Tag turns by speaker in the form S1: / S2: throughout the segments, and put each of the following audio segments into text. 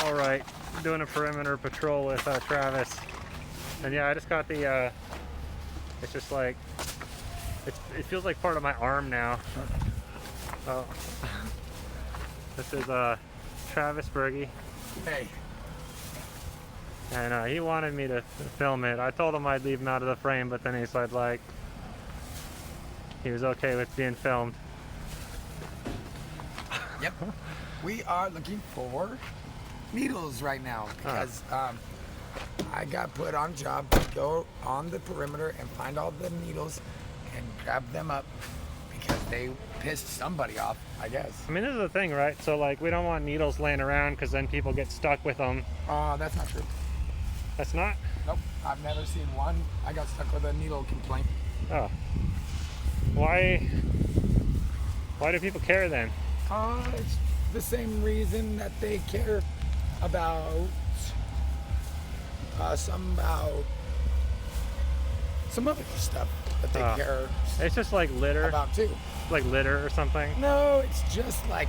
S1: Alright, doing a perimeter patrol with Travis. And yeah, I just got the, it's just like, it feels like part of my arm now. Oh. This is Travis Berge.
S2: Hey.
S1: And he wanted me to film it. I told him I'd leave him out of the frame, but then he said like, he was okay with being filmed.
S2: Yep. We are looking for needles right now because I got put on job to go on the perimeter and find all the needles and grab them up because they pissed somebody off, I guess.
S1: I mean, this is the thing, right? So like, we don't want needles laying around because then people get stuck with them.
S2: That's not true.
S1: That's not?
S2: Nope. I've never seen one. I got stuck with a needle complaint.
S1: Oh. Why do people care then?
S2: It's the same reason that they care about some other stuff that they care
S1: it's just like litter
S2: about too.
S1: Like litter or something?
S2: No, it's just like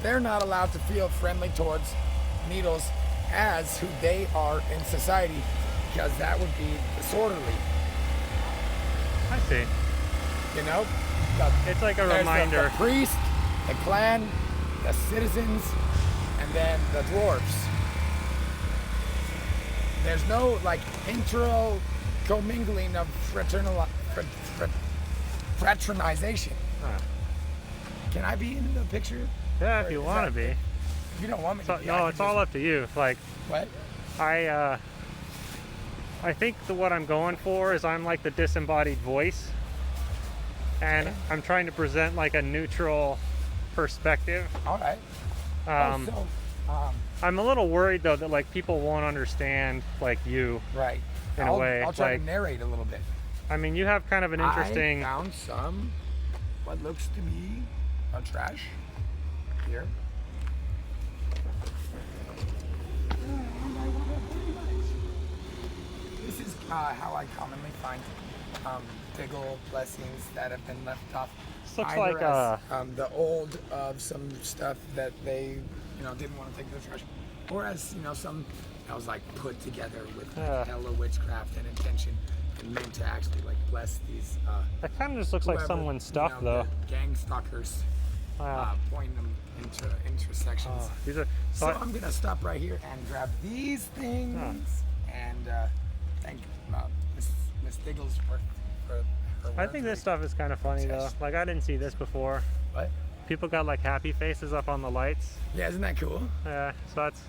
S2: they're not allowed to feel friendly towards needles as who they are in society because that would be disorderly.
S1: I see.
S2: You know?
S1: It's like a
S2: There's
S1: reminder.
S2: The priest, the clan, the citizens, and then the dwarves. There's no like commingling of fraternization.
S1: Huh.
S2: Can I be in the picture?
S1: Yeah, if you want to be.
S2: If you don't want me to be,
S1: No, it's all up to you. Like,
S2: what?
S1: I think what I'm going for is I'm like the disembodied voice, and I'm trying to present like a neutral perspective.
S2: All right.
S1: I'm a little worried though that like people won't understand like you.
S2: Right.
S1: In a way.
S2: I'll try
S1: like,
S2: to narrate a little bit.
S1: I mean, you have kind of an interesting.
S2: I found some what looks to be a trash here. This is how I commonly find diggle blessings that have been left off.
S1: This looks
S2: either
S1: like
S2: as, the old of some stuff that they didn't want to take to the trash, or as some that was like put together with like, hella witchcraft and intention and meant to actually like bless these.
S1: That kind of just looks like someone's stuff though.
S2: The gang stalkers pointing them into intersections. So I'm gonna stop right here and grab these things and thank Miss Diggles for her
S1: I think this stuff is kind of funny though. Like I didn't see this before.
S2: What?
S1: People got like happy faces up on the lights.
S2: Yeah, isn't that cool?
S1: Yeah, so that's.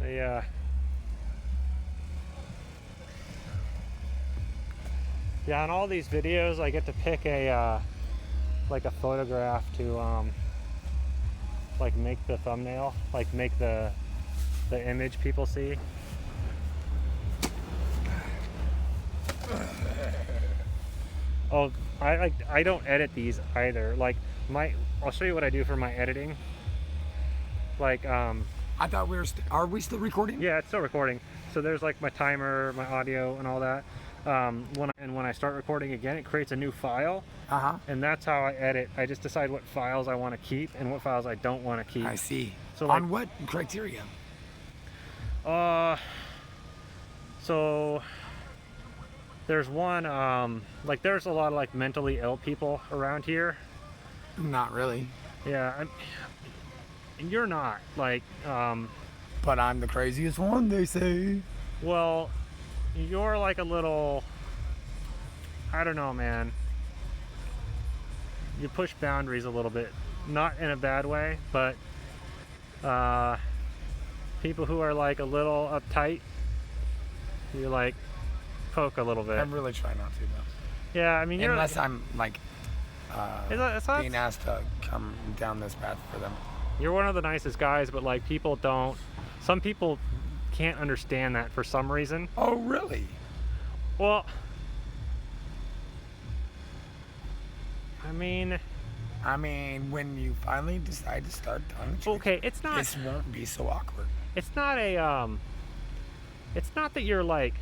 S1: Yeah. Yeah, in all these videos I get to pick a like a photograph to like make the thumbnail, like make the image people see. Oh, I don't edit these either. Like I'll show you what I do for my editing. Like
S2: I thought are we still recording?
S1: Yeah, it's still recording. So there's like my timer, my audio, and all that. When I start recording again, it creates a new file. And that's how I edit. I just decide what files I want to keep and what files I don't want to keep.
S2: I see.
S1: So
S2: on what criteria?
S1: So there's one like there's a lot of like mentally ill people around here.
S2: Not really.
S1: Yeah, you're not like
S2: but I'm the craziest one, they say.
S1: Well, you're like a little, I don't know, man. You push boundaries a little bit, not in a bad way, but people who are like a little uptight, you like poke a little bit.
S2: I'm really trying not to though.
S1: Yeah, I mean,
S2: unless I'm like being asked to come down this path for them.
S1: You're one of the nicest guys, but like some people can't understand that for some reason.
S2: Oh, really?
S1: Well,
S2: I mean, when you finally decide to start telling the truth,
S1: okay, it's not.
S2: this won't be so awkward.
S1: It's not a. It's not that you're like,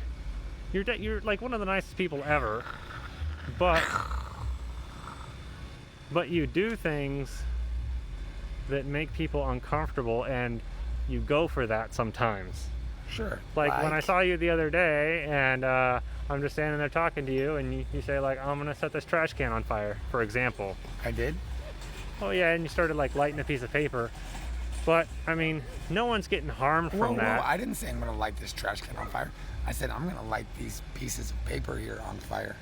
S1: you're like one of the nicest people ever, but you do things that make people uncomfortable, and you go for that sometimes.
S2: Sure.
S1: Like when I saw you the other day, and I'm just standing there talking to you, and you say like, I'm gonna set this trash can on fire, for example.
S2: I did?
S1: Oh yeah, and you started like lighting a piece of paper. But I mean, no one's getting harmed from that.
S2: Whoa, I didn't say I'm gonna light this trash can on fire. I said I'm gonna light these pieces of paper here on fire.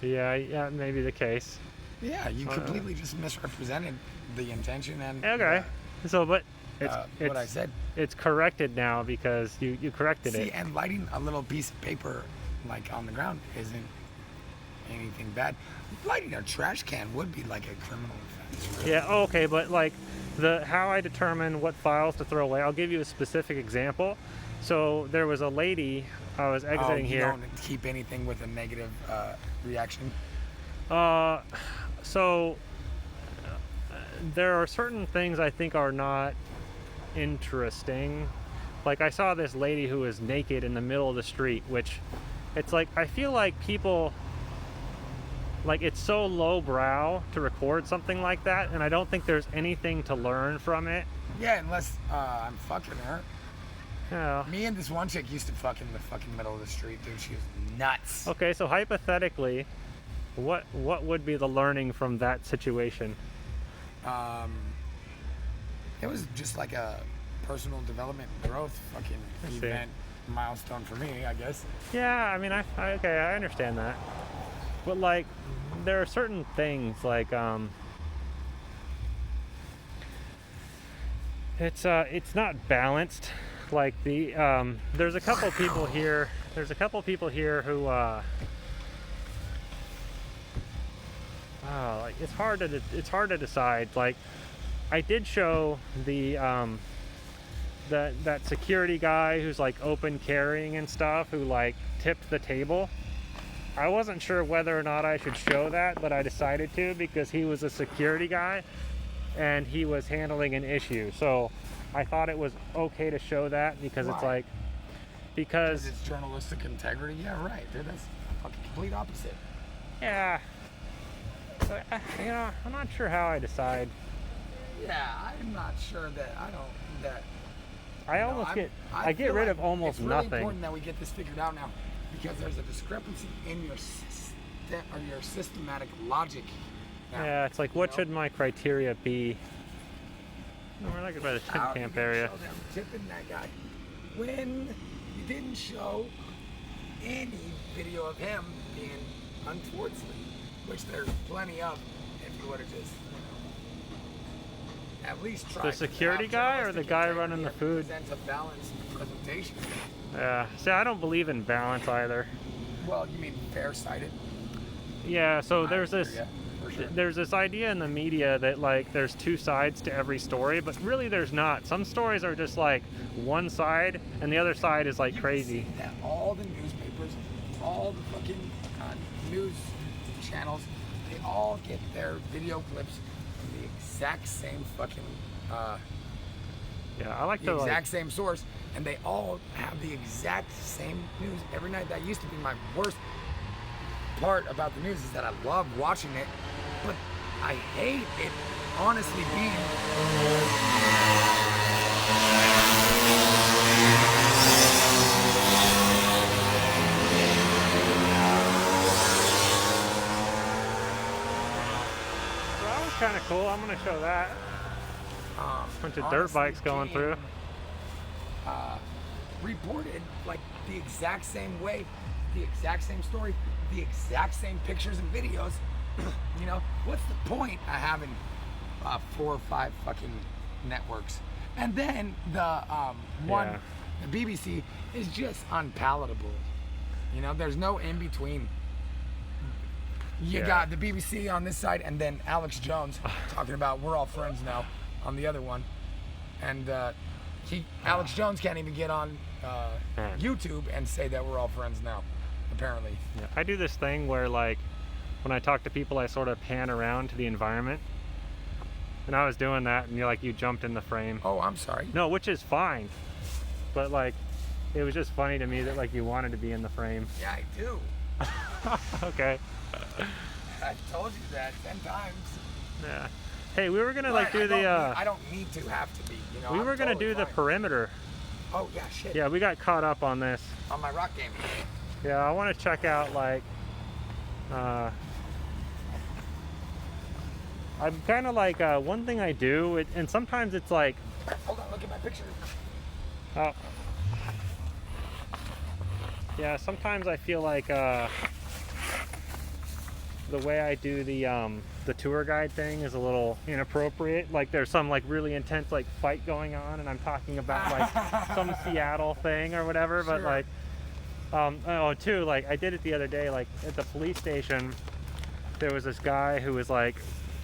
S1: Yeah, maybe the case.
S2: Yeah, you completely just misrepresented the intention and
S1: okay. So, but it's
S2: what I said.
S1: It's corrected now because you corrected it.
S2: See, and lighting a little piece of paper like on the ground isn't anything bad. Lighting a trash can would be like a criminal offense. Really.
S1: Yeah, okay, but like how I determine what files to throw away, I'll give you a specific example. So there was a lady, I was exiting
S2: you
S1: here.
S2: Don't keep anything with a negative reaction?
S1: So there are certain things I think are not interesting. Like I saw this lady who was naked in the middle of the street, which it's like, I feel like people, like it's so lowbrow to record something like that, and I don't think there's anything to learn from it.
S2: Yeah, unless I'm fucking her.
S1: Yeah.
S2: Me and this one chick used to fuck in the fucking middle of the street, dude. She was nuts.
S1: Okay, so hypothetically, what would be the learning from that situation?
S2: It was just like a personal development growth fucking event milestone for me, I guess.
S1: Yeah, I mean, okay, I understand that. But like, there are certain things like it's not balanced. Like there's a couple people here. There's a couple people here who like it's hard to decide. Like I did show that security guy who's like open carrying and stuff, who like tipped the table. I wasn't sure whether or not I should show that, but I decided to because he was a security guy and he was handling an issue. So I thought it was okay to show that because
S2: Why?
S1: It's like, because
S2: it's journalistic integrity. Yeah, right, dude. That's fucking complete opposite.
S1: yeah. But, you know, I'm not sure how I decide.
S2: Yeah, I'm not sure that
S1: I get rid of almost
S2: it's really
S1: nothing.
S2: important that we get this figured out now, because there's a discrepancy in your systematic logic now.
S1: Yeah, it's like, what should my criteria be? No, we're not by the tin camp area.
S2: Show them tipping that guy when you didn't show any video of him being untowardly, which there's plenty of. If you would have just, at least tried.
S1: The security guy or the guy running the food?
S2: Present a balanced presentation.
S1: Yeah. See, I don't believe in balance either.
S2: Well, you mean fair-sighted?
S1: Yeah. So there's
S2: Yeah,
S1: this.
S2: for sure.
S1: There's this idea in the media that like there's two sides to every story, but really there's not. Some stories are just like one side and the other side is like crazy.
S2: See that all the newspapers, all the fucking news channels, they all get their video clips from the exact same fucking
S1: Yeah, I like
S2: the
S1: to
S2: exact
S1: like,
S2: same source, and they all have the exact same news every night. That used to be my worst part about the news, is that I love watching it, but I hate it honestly being
S1: that was kind of cool. I'm gonna show that. Bunch of dirt bikes going through.
S2: Reported like the exact same way, the exact same story, the exact same pictures and videos. You know, what's the point of having 4 or 5 fucking networks? And then the the BBC is just unpalatable. You know, there's no in between. You got the BBC on this side, and then Alex Jones talking about we're all friends now on the other one, and Alex Jones can't even get on YouTube and say that we're all friends now, apparently.
S1: Yeah, I do this thing where like when I talk to people, I sort of pan around to the environment. And I was doing that, and you jumped in the frame.
S2: Oh, I'm sorry.
S1: No, which is fine. But like, it was just funny to me that like you wanted to be in the frame.
S2: Yeah, I do.
S1: Okay.
S2: I told you that 10 times.
S1: Yeah. Hey, we were gonna
S2: But
S1: do
S2: I don't need to have to be. You know.
S1: we were gonna
S2: totally
S1: do the
S2: fine.
S1: perimeter.
S2: Oh yeah, shit.
S1: Yeah, we got caught up on this.
S2: On my rock game.
S1: Yeah, I want to check out like. I'm kind of like one thing I do, and sometimes it's like.
S2: Hold on, look at my picture.
S1: Oh. Yeah, sometimes I feel like the way I do the tour guide thing is a little inappropriate. Like there's some like really intense like fight going on, and I'm talking about like some Seattle thing or whatever. But
S2: Sure.
S1: like, too, like I did it the other day. Like at the police station, there was this guy who was like,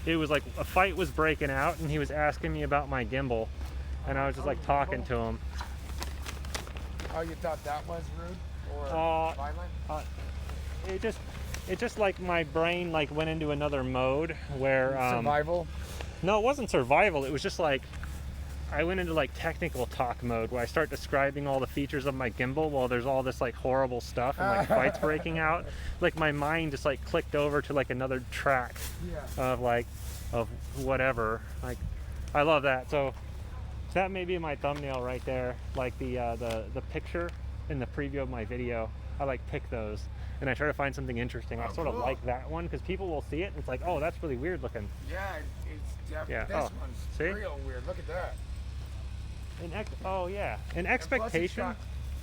S1: it was like a fight was breaking out, and he was asking me about my gimbal, and I was just like talking to him.
S2: Oh, you thought that was rude or violent?
S1: It just like my brain like went into another mode where
S2: Survival.
S1: no, it wasn't survival. It was just like I went into like technical talk mode where I start describing all the features of my gimbal while there's all this like horrible stuff and like fights breaking out. Like my mind just like clicked over to like another track
S2: Yeah.
S1: of whatever. Like I love that. So that may be my thumbnail right there. Like the picture in the preview of my video. I like pick those. And I try to find something interesting. I sort of
S2: cool.
S1: like that one because people will see it and it's like, oh, that's really weird looking.
S2: Yeah, it's definitely.
S1: Yeah.
S2: This
S1: Oh,
S2: one's
S1: see?
S2: real weird. Look at that.
S1: Oh yeah, an
S2: And plus
S1: expectation.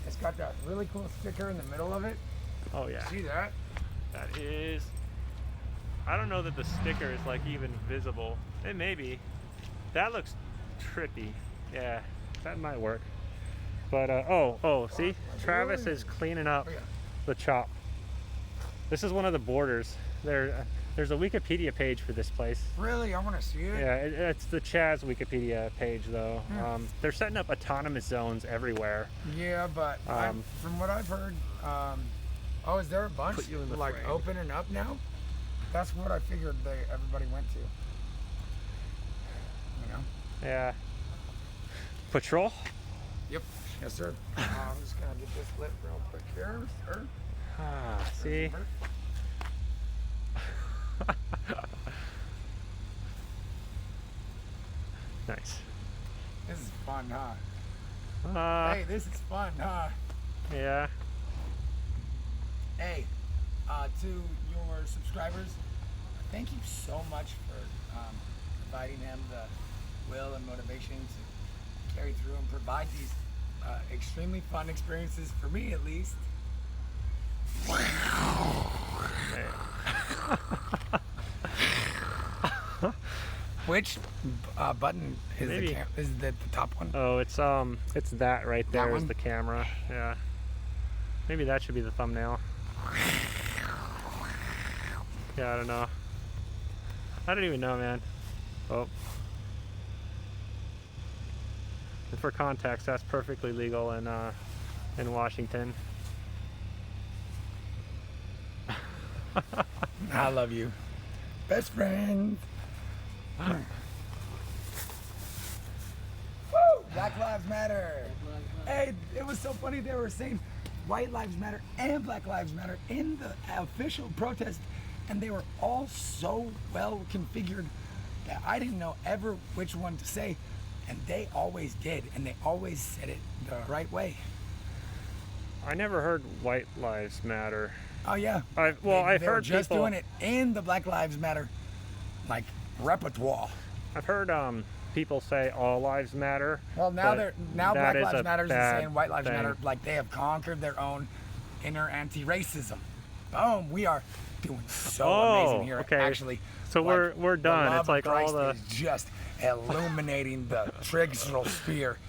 S2: It's got that really cool sticker in the middle of it.
S1: Oh yeah,
S2: See that?
S1: that is. I don't know that the sticker is like even visible. It may be. That looks trippy. Yeah, that might work. But see, Travis is cleaning up
S2: Oh, yeah.
S1: the chop. This is one of the borders. There's a Wikipedia page for this place.
S2: Really? I want to see it.
S1: Yeah, it's the CHAZ Wikipedia page though. They're setting up autonomous zones everywhere.
S2: Yeah, but from what I've heard, is there a bunch
S1: Put you in the
S2: like
S1: frame.
S2: opening up now? That's what I figured everybody went to. You know?
S1: Yeah. Patrol?
S2: Yep. Yes, sir. I'm just gonna get this lit real quick here, sir.
S1: Ah, see? Nice.
S2: This is fun, huh? Hey, this is fun, huh?
S1: Yeah.
S2: Hey, to your subscribers, thank you so much for providing them the will and motivation to carry through and provide these extremely fun experiences for me, at least. Which button is
S1: Maybe.
S2: is the top one?
S1: Oh, it's that right there is
S2: one?
S1: the camera. Yeah. Maybe that should be the thumbnail. Yeah, I don't know. I don't even know, man. Oh. And for context, that's perfectly legal in Washington.
S2: I love you. Best friend. Woo! Black Lives Matter. Hey, it was so funny. They were saying White Lives Matter and Black Lives Matter in the official protest, and they were all so well configured that I didn't know ever which one to say, and they always did, and they always said it the right way.
S1: I never heard White Lives Matter.
S2: Oh yeah.
S1: I've
S2: they were
S1: heard
S2: just
S1: people
S2: doing it in the Black Lives Matter like repertoire.
S1: I've heard people say all lives matter.
S2: Well, now
S1: but
S2: now
S1: that
S2: Black
S1: is
S2: Lives
S1: a
S2: Matter is
S1: bad
S2: saying White Lives
S1: thing.
S2: Matter, like they have conquered their own inner anti-racism. Boom, we are doing so amazing here.
S1: okay.
S2: Actually,
S1: So
S2: like,
S1: we're
S2: the
S1: done.
S2: love
S1: It's like
S2: of Christ
S1: all the
S2: is just illuminating the trigonoidal sphere,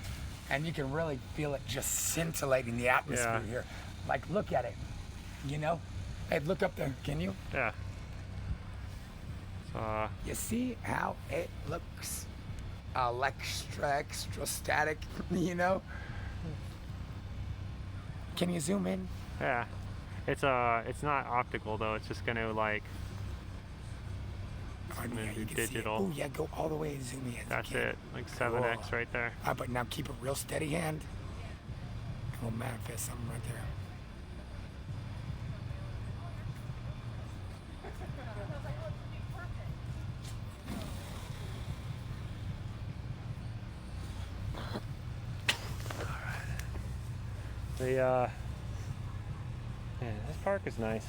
S2: and you can really feel it just scintillating the atmosphere
S1: Yeah.
S2: here. Like, look at it. You know? Hey, look up there. Can you?
S1: yeah.
S2: You see how it looks extra static, you know? Can you zoom in?
S1: Yeah. It's not optical though. It's just gonna like and then
S2: yeah,
S1: do
S2: you can see it.
S1: digital.
S2: Oh yeah, go all the way and zoom in.
S1: That's it, like 7x right there.
S2: But now keep a real steady hand. And we'll manifest something right there.
S1: Yeah, this park is nice.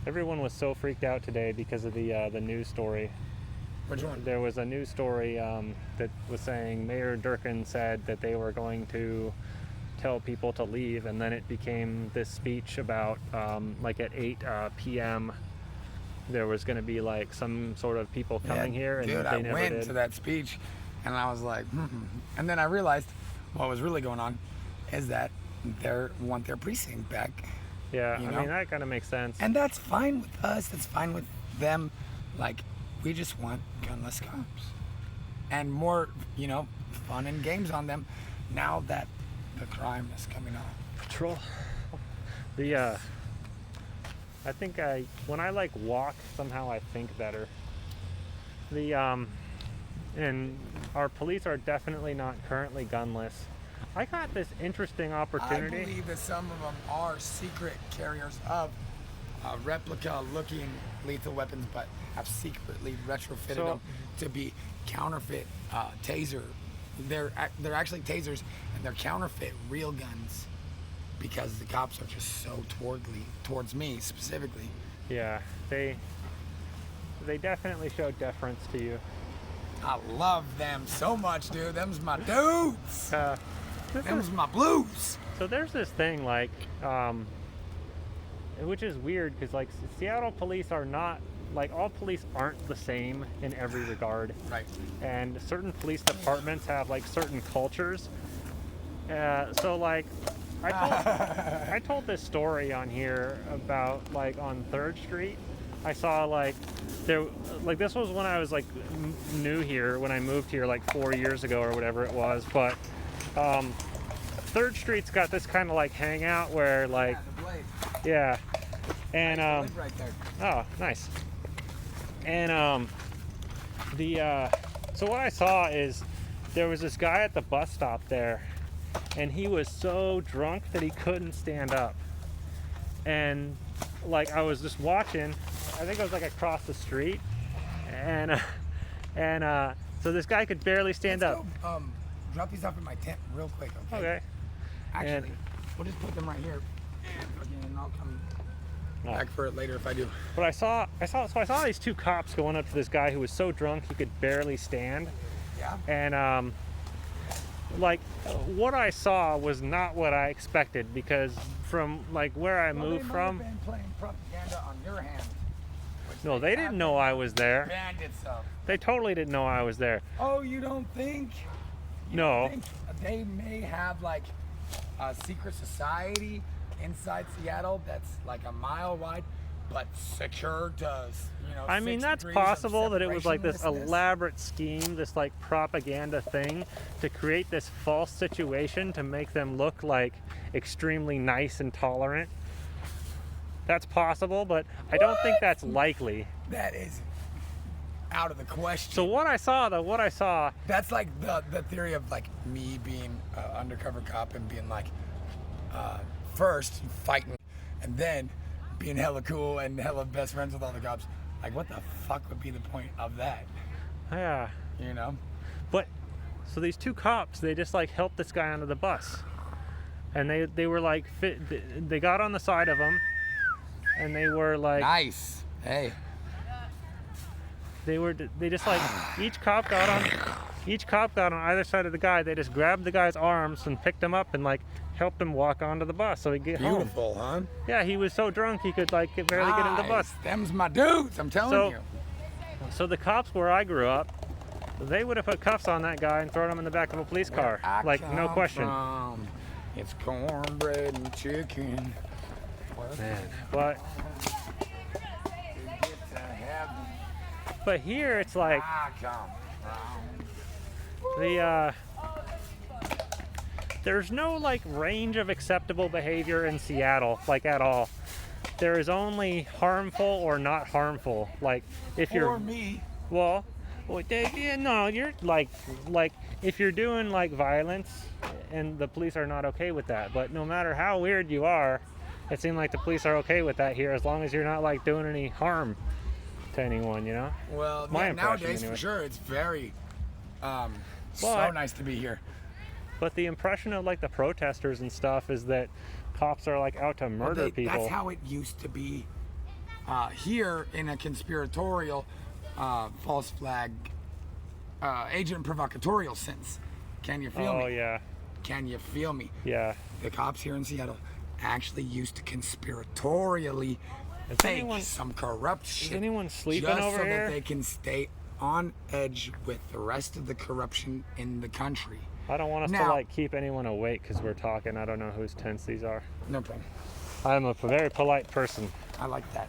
S1: Everyone was so freaked out today because of the news story.
S2: Which one?
S1: There was a news story that was saying Mayor Durkin said that they were going to tell people to leave, and then it became this speech about like at 8 p.m. there was going to be like some sort of people coming here, and
S2: dude,
S1: they
S2: I
S1: never
S2: went
S1: did.
S2: to that speech, and I was like, and then I realized what was really going on is that they want their precinct back.
S1: Yeah,
S2: you
S1: I
S2: know?
S1: mean that kind of makes sense.
S2: And that's fine with us. That's fine with them. Like, we just want gunless cops and more, fun and games on them. Now that the crime is coming on.
S1: Patrol. I think when I like walk, somehow I think better. And our police are definitely not currently gunless. I got this interesting opportunity.
S2: I believe that some of them are secret carriers of replica-looking lethal weapons, but have secretly retrofitted them to be counterfeit taser. They're actually tasers, and they're counterfeit real guns because the cops are just so towards me specifically.
S1: Yeah, they definitely show deference to you.
S2: I love them so much, dude. Them's my dudes. Them's my blues.
S1: So there's this thing like, which is weird because like Seattle police are not, like all police aren't the same in every regard.
S2: Right.
S1: And certain police departments have like certain cultures. So like, I told this story on here about like on 3rd Street. I saw like this was when I was like new here, when I moved here like 4 years ago or whatever it was, but 3rd Street's got this kind of like hangout where like yeah, and
S2: right there.
S1: oh nice. And so what I saw is there was this guy at the bus stop there, and he was so drunk that he couldn't stand up, and like I was just watching. I think I was like across the street, and so this guy could barely stand
S2: Let's
S1: up.
S2: Go, drop these off in my tent real quick, okay?
S1: Okay.
S2: Actually, we'll just put them right here, and I'll come back for it later if I do.
S1: But I saw these 2 cops going up to this guy who was so drunk he could barely stand.
S2: Yeah.
S1: And like what I saw was not what I expected, because from like where I moved from.
S2: They might have been playing propaganda on your hand.
S1: No, they didn't know I was there.
S2: Bandits of.
S1: They totally didn't know I was there.
S2: Oh, you don't think?
S1: No.
S2: Think they may have like a secret society inside Seattle that's like a mile wide, but secure to,
S1: I mean,
S2: 6
S1: that's
S2: degrees of
S1: possible that it was like this
S2: separationlessness.
S1: elaborate scheme, this like propaganda thing to create this false situation to make them look like extremely nice and tolerant. That's possible, but I don't think that's likely.
S2: That is out of the question.
S1: So what I saw,
S2: That's like the theory of like me being an undercover cop and being like, first fighting and then being hella cool and hella best friends with all the cops. Like, what the fuck would be the point of that?
S1: yeah. But so these 2 cops, they just like helped this guy onto the bus, and they were like they got on the side of him, and they were like
S2: Nice. Hey.
S1: They just like each cop got on either side of the guy. They just grabbed the guy's arms and picked him up and like helped him walk onto the bus so he'd get home.
S2: Beautiful, huh?
S1: Yeah, he was so drunk he could like barely get in the bus.
S2: Them's my dudes, I'm telling you.
S1: So the cops where I grew up, they would have put cuffs on that guy and thrown him in the back of a police car, like no question.
S2: It's cornbread and chicken.
S1: Man, but here it's like there's no like range of acceptable behavior in Seattle, like at all. there is only harmful or not harmful. Like if
S2: For
S1: you're
S2: me,
S1: well, yeah, no, you're like if you're doing like violence, and the police are not okay with that. But no matter how weird you are, it seems like the police are okay with that here, as long as you're not like doing any harm to anyone, you know?
S2: well,
S1: My
S2: yeah,
S1: impression,
S2: nowadays
S1: anyway.
S2: for sure, it's very so
S1: Well,
S2: nice to be here.
S1: But the impression of like the protesters and stuff is that cops are like out to murder people.
S2: That's how it used to be here in a conspiratorial, false flag, agent provocatorial sense. Can you feel me?
S1: Oh yeah,
S2: Can you feel me?
S1: yeah.
S2: The cops here in Seattle actually used to conspiratorially
S1: Is
S2: fake
S1: anyone-
S2: some corrupt shit.
S1: Is anyone sleeping
S2: just
S1: over
S2: so
S1: here?
S2: that they can stay on edge with the rest of the corruption in the country.
S1: I don't want us to
S2: Now-
S1: like keep anyone awake because we're talking. I don't know whose tents these are.
S2: No problem.
S1: I'm a very polite person.
S2: I like that.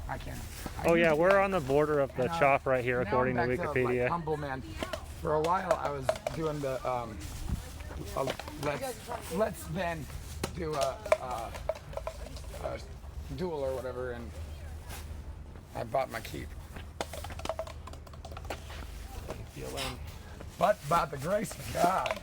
S2: I can.
S1: Oh yeah, we're on the border of the
S2: And,
S1: chop right here,
S2: now
S1: according to
S2: I'm back
S1: Wikipedia.
S2: like, humble man. For a while, I was doing the let's then do a duel or whatever, and I bought my keep. But by the grace of God,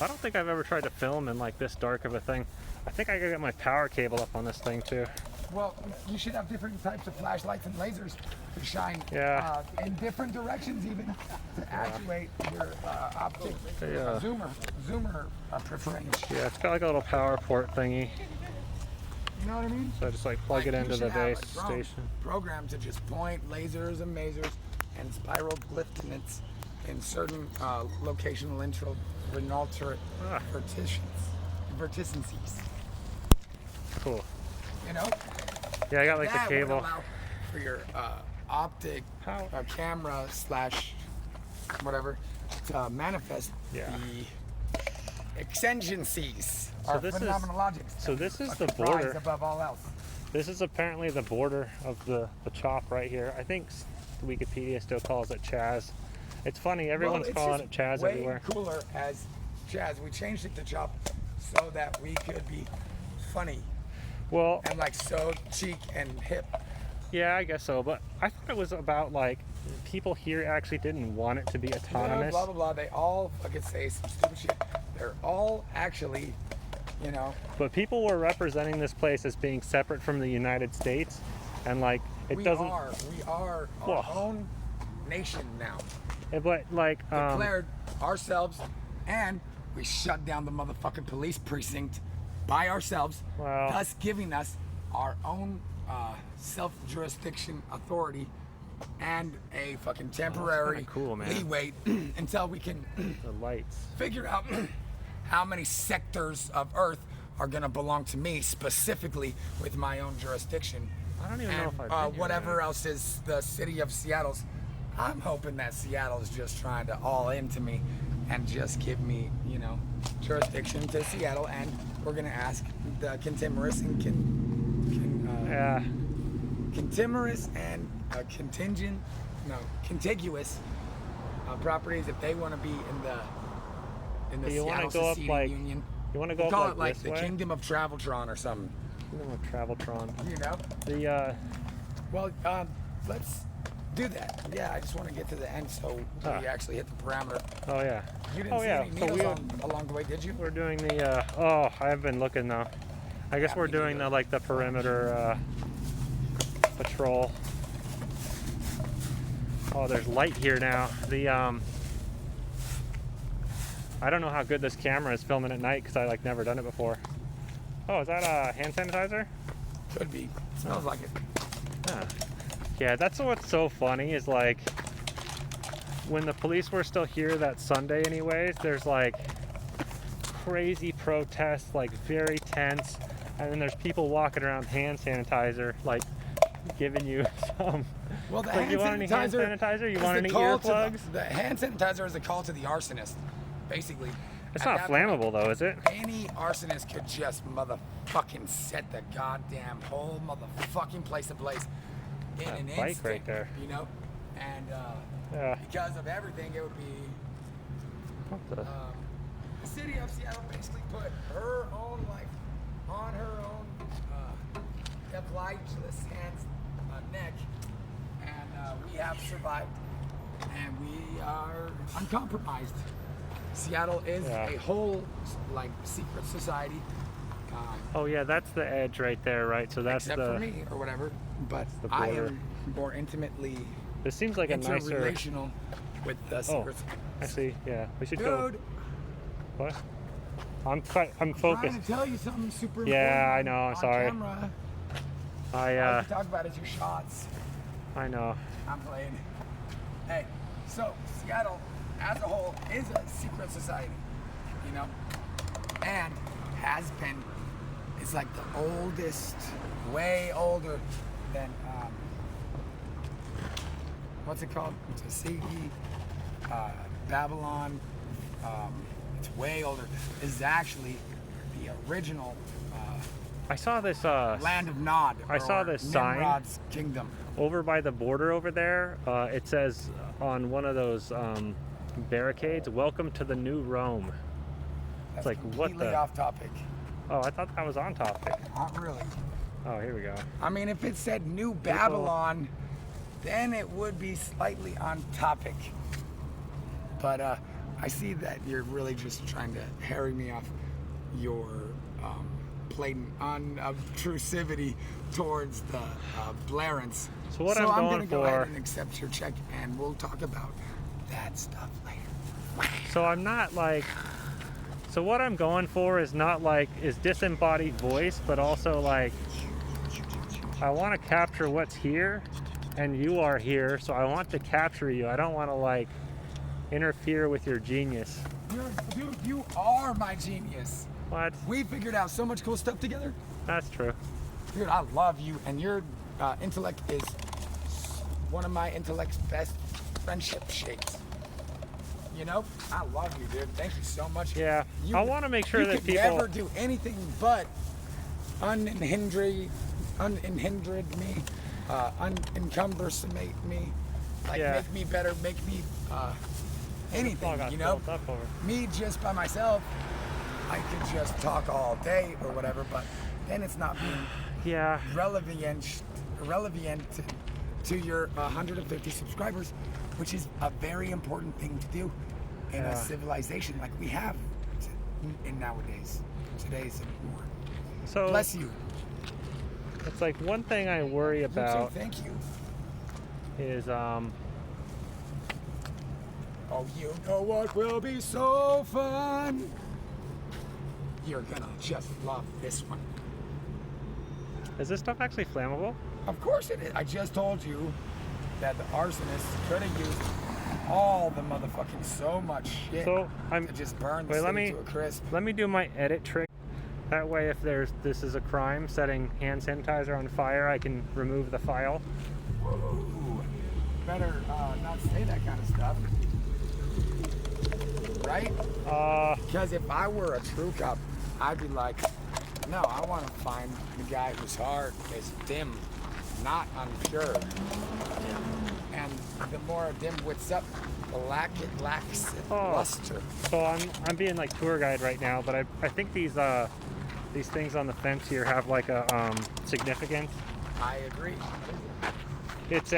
S1: I don't think I've ever tried to film in like this dark of a thing. I think I could get my power cable up on this thing too.
S2: well, you should have different types of flashlights and lasers to shine
S1: Yeah.
S2: in different directions, even to actuate your optic
S1: Yeah.
S2: zoomer range.
S1: Yeah, it's got like a little power port thingy.
S2: You know what I mean?
S1: So I just like plug it
S2: You
S1: into the
S2: should have
S1: base
S2: a drone
S1: station.
S2: program to just point lasers and masers and spiral liftnets in certain locational intro
S1: Ah.
S2: verticencies.
S1: Cool.
S2: You know?
S1: Yeah, I got like
S2: That
S1: the
S2: would
S1: cable.
S2: allow for your optic
S1: How?
S2: camera slash whatever to manifest
S1: Yeah.
S2: the exigencies
S1: So
S2: or
S1: this is-
S2: phenomenologics.
S1: so this is
S2: that
S1: the
S2: rise
S1: border.
S2: above all else.
S1: This is apparently the border of the chop right here. I think Wikipedia still calls it CHAZ. It's funny, everyone's
S2: Well, it's
S1: calling it
S2: just
S1: CHAZ
S2: way
S1: everywhere.
S2: cooler as CHAZ. We changed it to chop so that we could be funny
S1: Well,
S2: and like so cheek and hip.
S1: yeah, I guess so. But I thought it was about like people here actually didn't want it to be autonomous.
S2: Blah blah blah. They all fucking say some stupid shit. They're all actually, you know,
S1: But people were representing this place as being separate from the United States, and like it
S2: we
S1: doesn't.
S2: are our
S1: Well.
S2: own nation now.
S1: But like,
S2: Declared ourselves, and we shut down the motherfucking police precinct by ourselves,
S1: Wow.
S2: thus giving us our own self-jurisdiction authority and a fucking temporary
S1: kinda cool, man.
S2: leeway until we can
S1: the lights.
S2: figure out how many sectors of Earth are gonna belong to me specifically with my own jurisdiction.
S1: I don't even know
S2: And
S1: if I've been here,
S2: whatever
S1: man.
S2: else is the city of Seattle's. I'm hoping that Seattle's just trying to all into me and just give me, you know, jurisdiction to Seattle, and we're gonna ask the contimorous and
S1: Yeah.
S2: contimorous and contiguous properties if they want to be in the
S1: Do you wanna
S2: Seattle
S1: go up,
S2: Seceding
S1: like,
S2: Union.
S1: You want to go
S2: We'll call
S1: up
S2: it like
S1: this
S2: the
S1: way?
S2: Kingdom of Traveltron or something.
S1: Kingdom of Traveltron.
S2: You know.
S1: The
S2: Well, let's do that. Yeah, I just want to get to the end so we actually hit the parameter.
S1: oh yeah.
S2: You didn't
S1: Oh
S2: see
S1: yeah.
S2: any
S1: So
S2: needles along the way, did you?
S1: we're doing the. Oh, I've been looking though. I guess
S2: Yeah,
S1: we're
S2: me
S1: doing
S2: neither.
S1: the like the perimeter patrol. Oh, there's light here now. The I don't know how good this camera is filming at night because I like never done it before. Oh, is that a hand sanitizer?
S2: Could be. Smells like it.
S1: Huh. Yeah, that's what's so funny is like when the police were still here that Sunday anyways, there's like crazy protests, like very tense, and then there's people walking around hand sanitizer, like giving you some.
S2: Well, the
S1: like,
S2: hand
S1: you want any hand sanitizer? You
S2: is
S1: want
S2: the
S1: any
S2: call to
S1: earplugs?
S2: the hand sanitizer is a call to the arsonist, basically.
S1: It's
S2: At
S1: not
S2: that point,
S1: flammable though, is it?
S2: Any arsonist could just motherfucking set the goddamn whole motherfucking place ablaze in
S1: That
S2: an
S1: bike
S2: instant,
S1: right there.
S2: you know? And
S1: Yeah.
S2: because of everything, it would be
S1: What the-
S2: the city of of Seattle basically put her own life on her own flightless hands neck, and we have survived, and we are uncompromised. Seattle is a whole like secret society.
S1: Oh yeah, that's the edge right there, right? So that's
S2: except for me or whatever, but I am more intimately.
S1: This seems like a nicer
S2: relational with the secrets.
S1: I see. Yeah, we should
S2: Dude,
S1: go. What? I'm focused.
S2: I'm trying to tell you something super important.
S1: Yeah, I know. I'm sorry.
S2: Camera.
S1: All
S2: you talk about is your shots.
S1: I know.
S2: I'm playing. Hey, so Seattle as a whole is a secret society, you know, and has been. It's like the oldest, way older than what's it called? Tuskegee, Babylon. It's way older. This is actually the original.
S1: I saw this
S2: land of Nod.
S1: I saw this
S2: Nimrod's
S1: sign
S2: kingdom
S1: over by the border over there. It says on one of those barricades, "Welcome to the New Rome."
S2: That's
S1: it's like what the?
S2: Off topic.
S1: Oh, I thought that was on topic.
S2: Not really.
S1: Oh, here we go.
S2: I mean, if it said New Babylon, then it would be slightly on topic. But I see that you're really just trying to harry me off your blatant unobtrusivity towards the Blarents.
S1: So what
S2: I'm
S1: going
S2: gonna go
S1: for?
S2: ahead and accept your check, and we'll talk about that stuff later.
S1: So I'm not like. So what I'm going for is not like is disembodied voice, but also like I want to capture what's here, and you are here, so I want to capture you. I don't want to like interfere with your genius.
S2: Dude, you are my genius.
S1: What?
S2: We figured out so much cool stuff together.
S1: That's true.
S2: Dude, I love you, and your intellect is one of my intellect's best friendship shapes. You know, I love you, dude. Thank you so much.
S1: Yeah, I want to make sure that people
S2: never do anything but unhindered me, unencumbersomate me, like make me better, make me anything. You know, me just by myself, I could just talk all day or whatever, but then it's not being relevant to your 150 subscribers, which is a very important thing to do in a civilization like we have in nowadays, today's world.
S1: So
S2: bless you.
S1: It's like one thing I worry about.
S2: Thank you.
S1: Is
S2: Oh, you know what will be so fun? You're gonna just love this one.
S1: Is this stuff actually flammable?
S2: Of course it is. I just told you that the arsonist could have used all the motherfucking so much shit
S1: to
S2: just burn the city to a crisp.
S1: Let me do my edit trick. That way, if this is a crime, setting hand sanitizer on fire, I can remove the file.
S2: Ooh, better not say that kind of stuff, right? Because if I were a true cop, I'd be like, no, I want to find the guy whose heart is dim, not impure. And the more a dimwit's up, the it lacks luster.
S1: So I'm being like tour guide right now, but I think these things on the fence here have like a significance.
S2: I agree.
S1: It's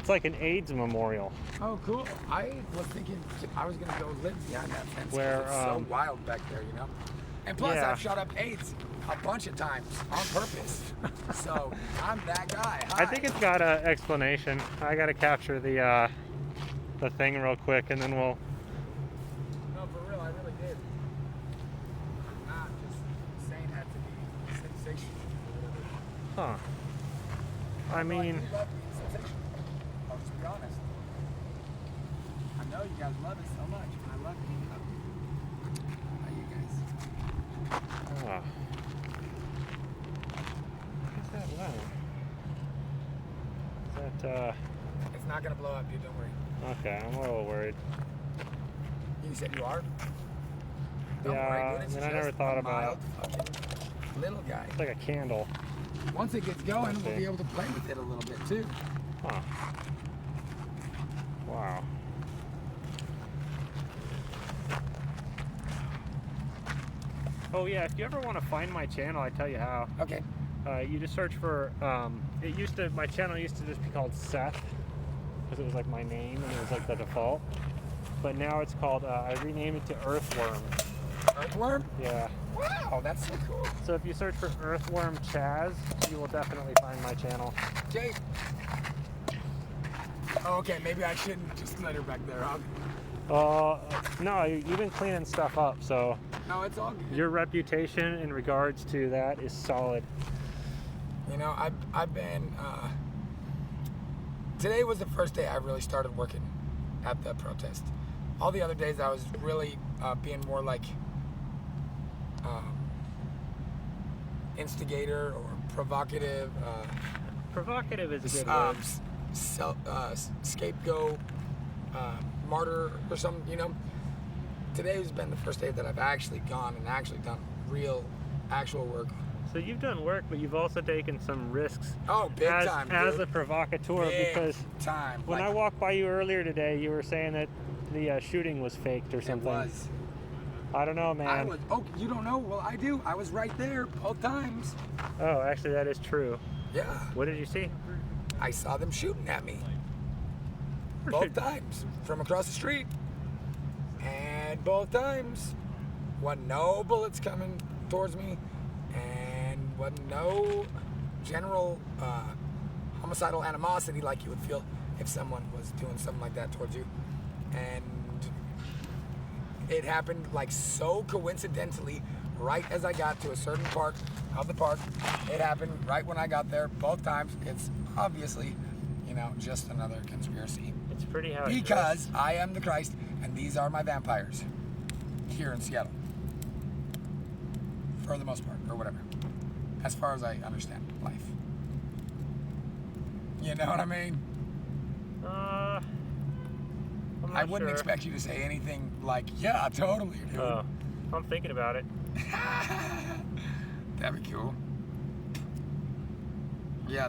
S1: like an AIDS memorial.
S2: Oh, cool. I was thinking I was gonna go live behind that fence.
S1: Where
S2: it's so wild back there, you know. And plus, I've shot up AIDS a bunch of times on purpose. So I'm that guy. Hi.
S1: I think it's got an explanation. I gotta capture the thing real quick, and then we'll.
S2: No, for real, I really did. I'm not just saying that to be sensational.
S1: Huh. I mean.
S2: I do love being sensational. I'll just be honest. I know you guys love it so much. I love being up. How you guys?
S1: Ah. What's that loud? Is that
S2: It's not gonna blow up, dude. Don't worry.
S1: Okay, I'm a little worried.
S2: You said you are? Don't worry, dude. It's
S1: and I never thought about
S2: little guy.
S1: It's like a candle.
S2: Once it gets going, we'll be able to play with it a little bit too.
S1: Huh. Wow. Oh yeah, if you ever want to find my channel, I tell you how.
S2: Okay.
S1: You just search for, my channel used to just be called Seth, because it was like my name and it was like the default. But now it's called, I renamed it to Earthworm.
S2: Earthworm?
S1: Yeah.
S2: Wow, that's so cool.
S1: So if you search for Earthworm CHAZ, you will definitely find my channel.
S2: Jake. Oh, okay, maybe I shouldn't just let her back there, huh?
S1: No, you've been cleaning stuff up, so
S2: No, it's all good.
S1: your reputation in regards to that is solid.
S2: You know, I've been, today was the first day I really started working at the protest. All the other days I was really being more like instigator or provocative.
S1: Provocative is a good word.
S2: Scapegoat, martyr or something, you know. Today has been the first day that I've actually gone and actually done real, actual work.
S1: So you've done work, but you've also taken some risks.
S2: Oh, big time,
S1: as
S2: dude.
S1: a provocateur,
S2: Big
S1: because
S2: time.
S1: when I walked by you earlier today, you were saying that the shooting was faked or something.
S2: It was.
S1: I don't know, man.
S2: I was. Oh, you don't know? Well, I do. I was right there both times.
S1: Oh, actually, that is true.
S2: Yeah.
S1: What did you see?
S2: I saw them shooting at me. Both times from across the street. And both times, wasn't no bullets coming towards me, and wasn't no general homicidal animosity like you would feel if someone was doing something like that towards you. And it happened like so coincidentally right as I got to a certain part of the park. It happened right when I got there, both times. It's obviously, you know, just another conspiracy.
S1: It's pretty how
S2: Because I am the Christ, and these are my vampires here in Seattle. For the most part, or whatever. As far as I understand life. You know what I mean?
S1: I'm
S2: I
S1: not
S2: wouldn't
S1: sure.
S2: expect you to say anything like, yeah, totally, dude.
S1: Oh, I'm thinking about it.
S2: That'd be cool. Yeah,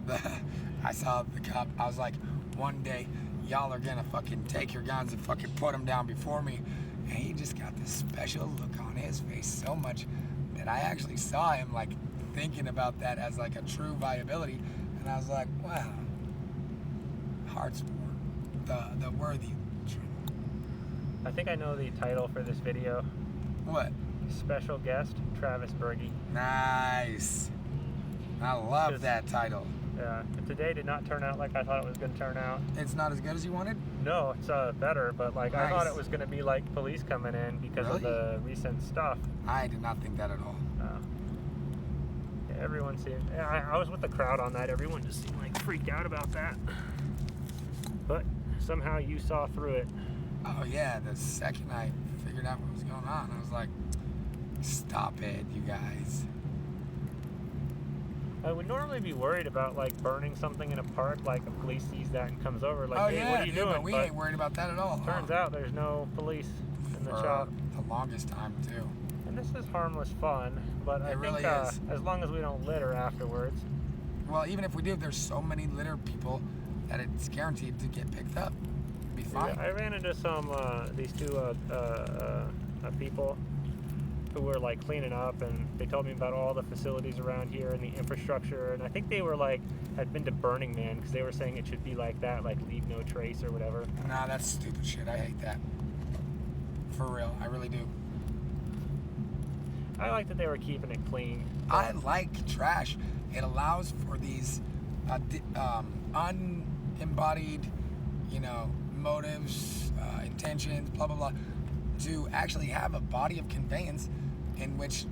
S2: I saw the cop. I was like, one day, y'all are gonna fucking take your guns and fucking put them down before me. And he just got this special look on his face so much that I actually saw him like thinking about that as like a true viability. And I was like, wow, hearts for the worthy.
S1: I think I know the title for this video.
S2: What?
S1: Special guest, Travis Berge.
S2: Nice. I love that title.
S1: Yeah, today did not turn out like I thought it was going to turn out.
S2: It's not as good as you wanted?
S1: No, it's better, but like I thought
S2: Nice.
S1: it was going to be like police coming in because of the recent stuff.
S2: I did not think that at all.
S1: Yeah, everyone seemed. I was with the crowd on that. Everyone just seemed like freaked out about that. But somehow you saw through it.
S2: Oh yeah, the second I figured out what was going on, I was like, stop it, you guys.
S1: I would normally be worried about like burning something in a park, like if police sees that and comes over, like,
S2: Oh
S1: hey,
S2: yeah,
S1: what are you
S2: dude,
S1: doing?
S2: but we ain't worried about that at all.
S1: Turns out there's no police in the
S2: For
S1: shop.
S2: the longest time too.
S1: And this is harmless fun, but I think
S2: really is.
S1: as long as we don't litter afterwards.
S2: Well, even if we do, there's so many litter people that it's guaranteed to get picked up. It'll be fine.
S1: Yeah, I ran into some these two people who were like cleaning up, and they told me about all the facilities around here and the infrastructure, and I think they were like had been to Burning Man because they were saying it should be like that, like leave no trace or whatever.
S2: Nah, that's stupid shit. I hate that. For real, I really do.
S1: I like that they were keeping it clean.
S2: I like trash. It allows for these unembodied, you know, motives, intentions, blah, blah, blah, to actually have a body of conveyance in which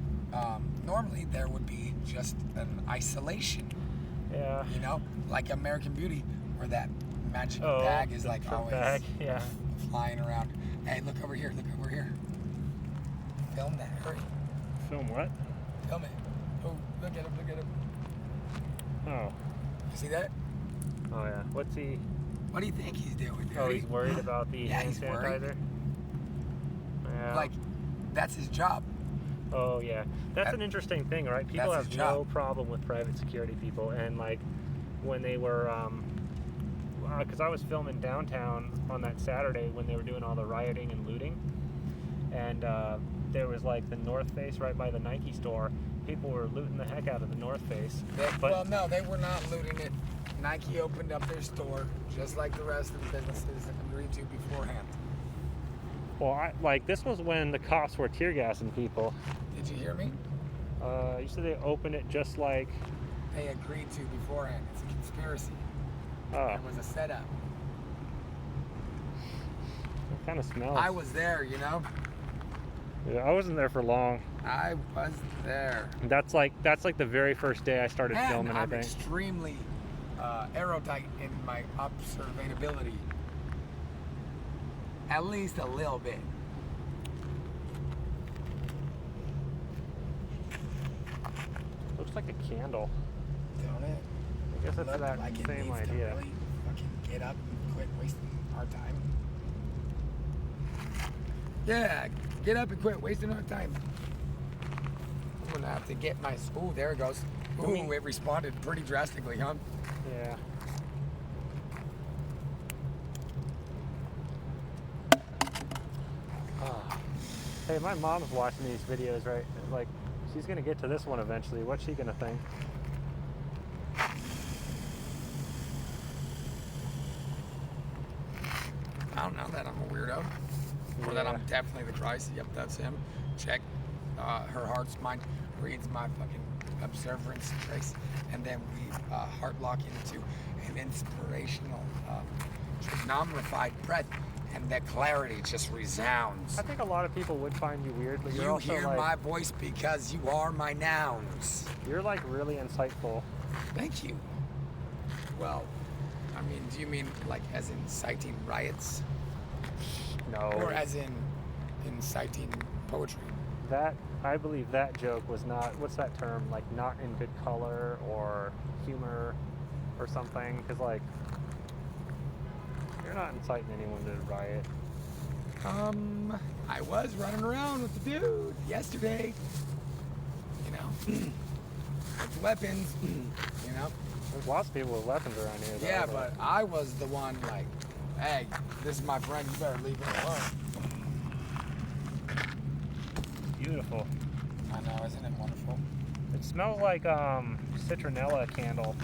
S2: normally there would be just an isolation.
S1: Yeah.
S2: You know, like American Beauty, where that magic bag is like always
S1: bag. Yeah.
S2: flying around. Hey, look over here, look over here. Film that, hurry.
S1: Film what?
S2: Film it. Oh, look at him, look at him.
S1: Oh.
S2: You see that?
S1: Oh yeah. What's he?
S2: What do you think he's doing, dude?
S1: Oh, he's worried about the
S2: Yeah,
S1: hand
S2: he's worried.
S1: sanitizer. Yeah.
S2: Like, that's his job.
S1: Oh yeah, that's an interesting thing, right? People
S2: that's
S1: have
S2: his
S1: no
S2: job.
S1: problem with private security people, and like when they were, because I was filming downtown on that Saturday when they were doing all the rioting and looting, and there was like the North Face right by the Nike store. People were looting the heck out of the North Face.
S2: Well, no, they were not looting it. Nike opened up their store just like the rest of the businesses agreed to beforehand.
S1: Well, this was when the cops were tear gassing people.
S2: Did you hear me?
S1: You said they opened it just like...
S2: They agreed to beforehand. It's a conspiracy.
S1: Oh.
S2: It was a setup.
S1: It kind of smells.
S2: I was there, you know?
S1: Yeah, I wasn't there for long.
S2: I was there.
S1: That's like the very first day I started filming, I
S2: I'm
S1: think.
S2: extremely aerotight in my observability. At least a little bit.
S1: Looks like a candle.
S2: Don't it?
S1: I guess that's
S2: Look
S1: that
S2: like it
S1: same
S2: needs to
S1: idea.
S2: really fucking get up and quit wasting our time. Yeah, get up and quit wasting our time. I'm gonna have to get my... Ooh, there it goes. Ooh, it responded pretty drastically, huh?
S1: Yeah. Hey, my mom's watching these videos, right? Like, she's gonna get to this one eventually. What's she gonna think?
S2: I don't know that I'm a weirdo. Or that I'm definitely the Christ. Yep, that's him. Check. Her heart's mind reads my fucking observance trace. And then we heart lock into an inspirational, trigonomorified breath. And that clarity just resounds.
S1: I think a lot of people would find you weird, but you're
S2: You
S1: also
S2: hear
S1: like...
S2: my voice because you are my nouns.
S1: You're like really insightful.
S2: Thank you. Well, I mean, do you mean like as inciting riots?
S1: No.
S2: Or as in inciting poetry?
S1: That, I believe that joke was not, what's that term? Like not in good color or humor or something. Because like, you're not inciting anyone to riot.
S2: I was running around with the dude yesterday. You know, with weapons, you know.
S1: There's lots of people with weapons around here. Though,
S2: Yeah, but I was the one like, hey, this is my friend, you better leave him alone.
S1: Beautiful.
S2: I know, isn't it wonderful?
S1: It smells like citronella candle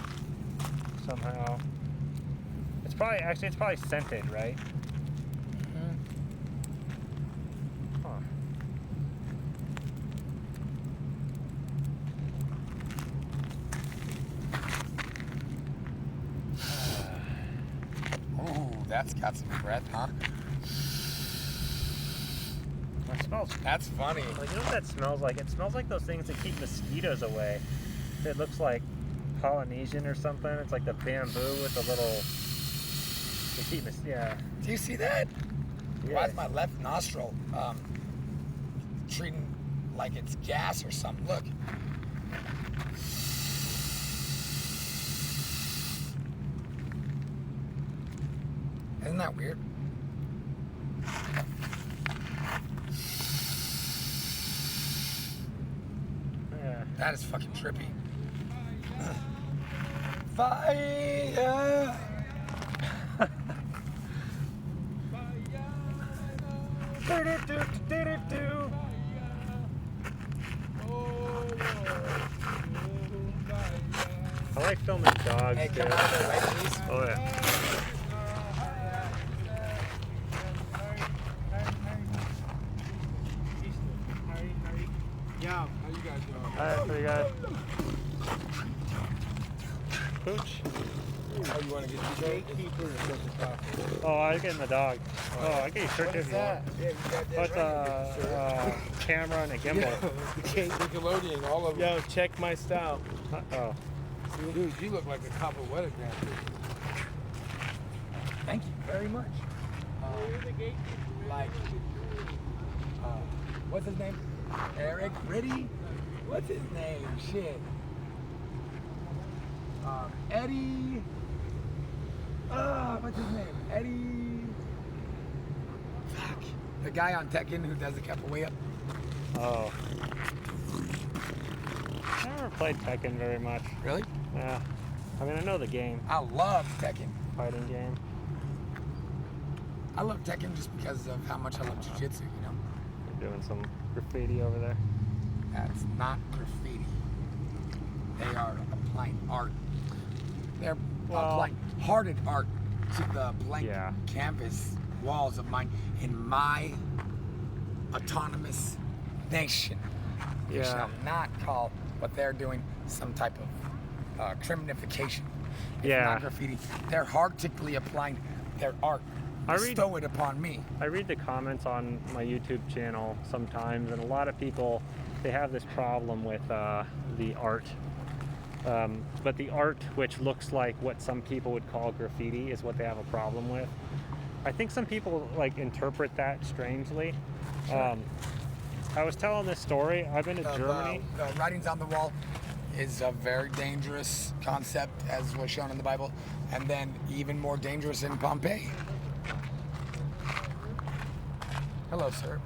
S1: somehow. It's probably scented, right?
S2: Mm-hmm.
S1: Huh.
S2: Ooh, that's got some breath, huh?
S1: It smells.
S2: That's funny.
S1: Like, you know what that smells like? It smells like those things that keep mosquitoes away. It looks like Polynesian or something. It's like the bamboo with the little. Yeah.
S2: Do you see that?
S1: Yeah.
S2: Why is my left nostril treating like it's gas or something? Look. Isn't that weird?
S1: Yeah.
S2: That is fucking trippy. Fire!
S1: I like filming dogs,
S2: Hey,
S1: dude.
S2: come out of the way, please.
S1: Oh yeah.
S3: Yeah, how you guys doing?
S1: Alright, pretty good. Pooch?
S3: Oh, you want to get the gatekeeper or something?
S1: Oh, I was getting the dog. Oh, I get your shirt if you want.
S3: Yeah, you got that
S1: What's
S3: right.
S1: camera and a gimbal?
S3: Yeah, Nickelodeon, all of them. Yo, check my style.
S1: Oh.
S3: Dude, you look like a copper wedding band.
S2: Thank you very much. Like, what's his name? Eric Ritty? What's his name? Shit. Eddie. What's his name? Eddie. Fuck. The guy on Tekken who does the capoeira.
S1: Oh. I never played Tekken very much.
S2: Really?
S1: Yeah. I mean, I know the game.
S2: I love Tekken.
S1: Fighting game.
S2: I love Tekken just because of how much I love jiu-jitsu, you know?
S1: You're doing some graffiti over there.
S2: That's not graffiti. They are applying art. They're applying hearted art to the blank canvas walls of mine in my autonomous nation. You shall not call what they're doing some type of criminalification. It's not graffiti. They're heartily applying their art. Bestow it upon me.
S1: I read the comments on my YouTube channel sometimes, and a lot of people, they have this problem with the art. But the art, which looks like what some people would call graffiti, is what they have a problem with. I think some people like interpret that strangely. I was telling this story. I've been to Germany.
S2: The writings on the wall is a very dangerous concept, as was shown in the Bible, and then even more dangerous in Pompeii. Hello, sir.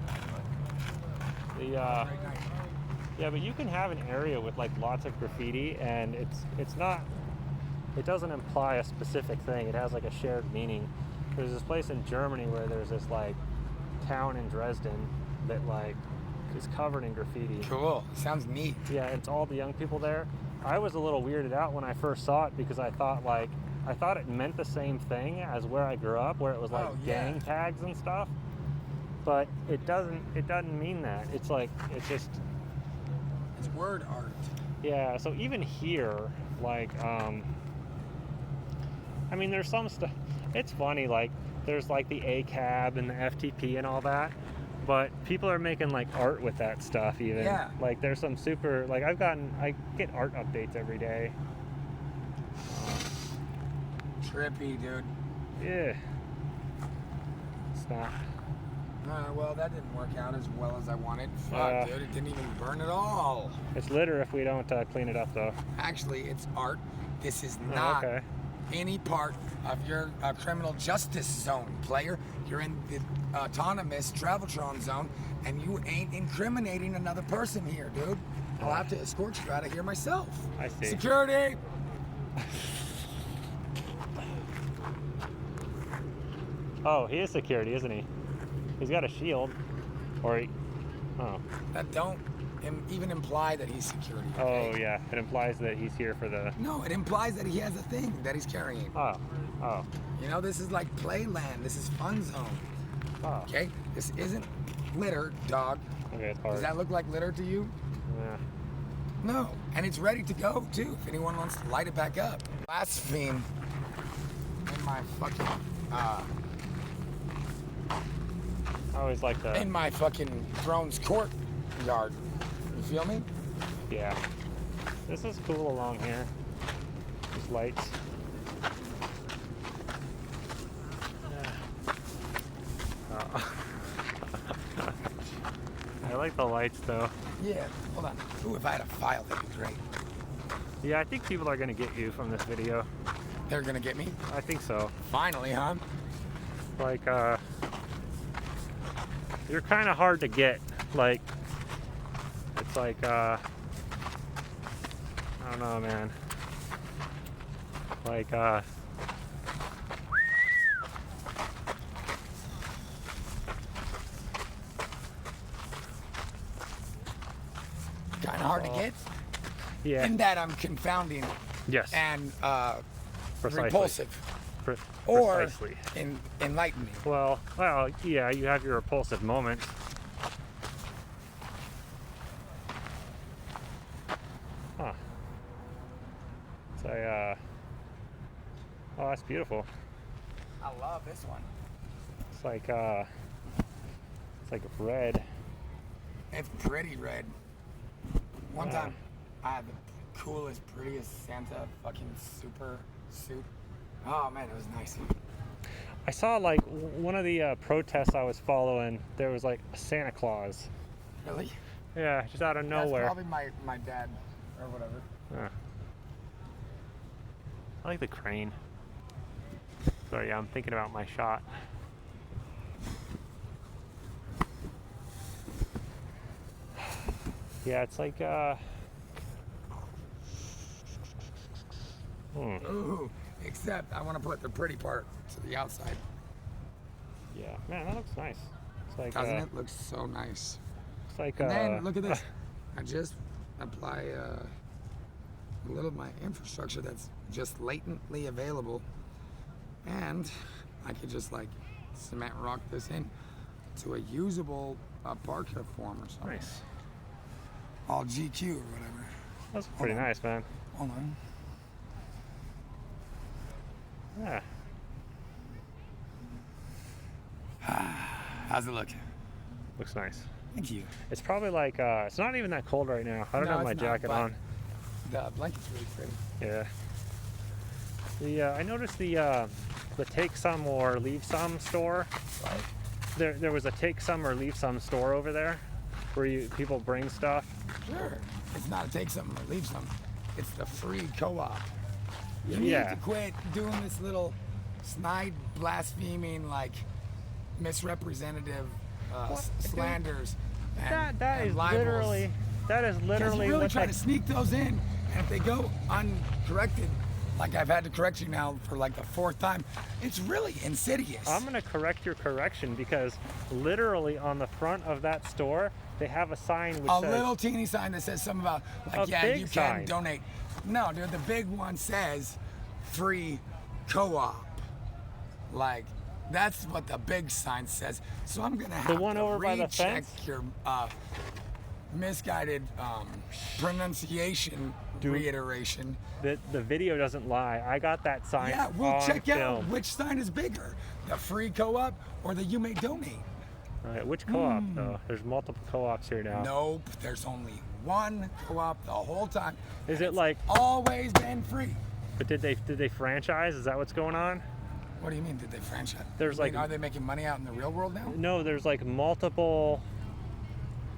S1: Yeah, but you can have an area with like lots of graffiti, and it's not. It doesn't imply a specific thing. It has like a shared meaning. There's this place in Germany where there's this like town in Dresden that like is covered in graffiti.
S2: Cool. Sounds neat.
S1: Yeah, it's all the young people there. I was a little weirded out when I first saw it because I thought it meant the same thing as where I grew up, where it was like gang tags and stuff. But it doesn't mean that. It's
S2: word art.
S1: Yeah, so even here, like I mean, there's some stuff. It's funny, like there's like the ACAB and the FTP and all that, but people are making like art with that stuff even.
S2: Yeah.
S1: Like there's some super, like I get art updates every day.
S2: Trippy, dude.
S1: Yeah. It's not.
S2: Well, that didn't work out as well as I wanted. Fuck, dude, it didn't even burn at all.
S1: It's litter if we don't clean it up, though.
S2: Actually, it's art. This is not any part of your criminal justice zone, player. You're in the autonomous Traveltron zone, and you ain't incriminating another person here, dude. I'll have to escort you out of here myself.
S1: I see.
S2: Security!
S1: Oh, he is security, isn't he? He's got a shield. Or he... Oh.
S2: That don't even imply that he's security.
S1: Okay? Oh, yeah. It implies that he's here for the...
S2: No, it implies that he has a thing that he's carrying.
S1: Oh. Oh.
S2: You know, this is like playland. This is fun zone.
S1: Oh.
S2: Okay? This isn't litter, dog.
S1: Okay, it's hard.
S2: Does that look like litter to you?
S1: Yeah.
S2: No. And it's ready to go, too, if anyone wants to light it back up. Blaspheme in my fucking...
S1: I always like that.
S2: In my fucking throne's court yard. You feel me?
S1: Yeah. This is cool along here. These lights. I like the lights though.
S2: Yeah, hold on. Ooh, if I had a file, that'd be great.
S1: Yeah, I think people are gonna get you from this video.
S2: They're gonna get me?
S1: I think so.
S2: Finally, huh?
S1: Like, you're kind of hard to get. Like, it's like, I don't know, man. Like,
S2: Kind of hard to get?
S1: yeah.
S2: In that I'm confounding.
S1: Yes.
S2: And
S1: Precisely.
S2: repulsive. Or
S1: Precisely.
S2: Enlightening.
S1: Well, yeah, you have your repulsive moments. Huh. It's a, oh, that's beautiful.
S2: I love this one.
S1: It's like red.
S2: It's pretty red. One time, I had the coolest, prettiest Santa fucking super suit. Oh man, it was nice.
S1: I saw like one of the protests I was following. There was like a Santa Claus.
S2: Really?
S1: Yeah, just out of nowhere.
S2: That's probably my dad or whatever.
S1: Yeah. I like the crane. Sorry, yeah, I'm thinking about my shot. Yeah, it's like
S2: Ooh, except I want to put the pretty part to the outside.
S1: Yeah, man, that looks nice. It's like
S2: Doesn't it look so nice?
S1: Looks like
S2: And then look at this. I just apply a little of my infrastructure that's just latently available, and I could just like cement rock this in to a usable parquet form or something.
S1: Nice.
S2: All GQ or whatever.
S1: That's pretty nice, man.
S2: Hold on.
S1: Yeah.
S2: How's it look?
S1: Looks nice.
S2: Thank you.
S1: It's probably like it's not even that cold right now. I don't
S2: No,
S1: have my
S2: it's not,
S1: jacket
S2: but
S1: on.
S2: The blanket's really pretty.
S1: Yeah. I noticed the take some or leave some store.
S2: Right?
S1: There was a take some or leave some store over there where people bring stuff.
S2: Sure. It's not a take something or leave something. It's the free co-op. You
S1: Yeah.
S2: need to quit doing this little snide, blaspheming, like misrepresentative slanders and,
S1: That
S2: and
S1: is
S2: libels.
S1: literally
S2: Because
S1: literally
S2: you really
S1: what
S2: try
S1: that-
S2: to sneak those in, and if they go uncorrected, like I've had to correct you now for like the 4th time, it's really insidious.
S1: I'm gonna correct your correction because literally on the front of that store they have a sign which
S2: a
S1: says
S2: little teeny sign that says something about
S1: A
S2: like, yeah,
S1: big
S2: you can
S1: sign.
S2: donate. No, dude, the big one says free co-op. Like, that's what the big sign says. So I'm gonna have
S1: one
S2: to
S1: over by the
S2: recheck
S1: fence?
S2: your misguided pronunciation
S1: Dude.
S2: reiteration.
S1: the video doesn't lie. I got that sign
S2: Yeah, we'll
S1: on
S2: check out
S1: film.
S2: which sign is bigger, the free co-op or the you may donate.
S1: All right, which co-op though? There's multiple co-ops here now.
S2: Nope, there's only one co-op the whole time.
S1: Is
S2: and
S1: it
S2: it's
S1: like?
S2: always been free?
S1: But did they franchise? Is that what's going on?
S2: What do you mean? Did they franchise?
S1: There's
S2: You mean,
S1: like-
S2: are they making money out in the real world now?
S1: No, there's like multiple.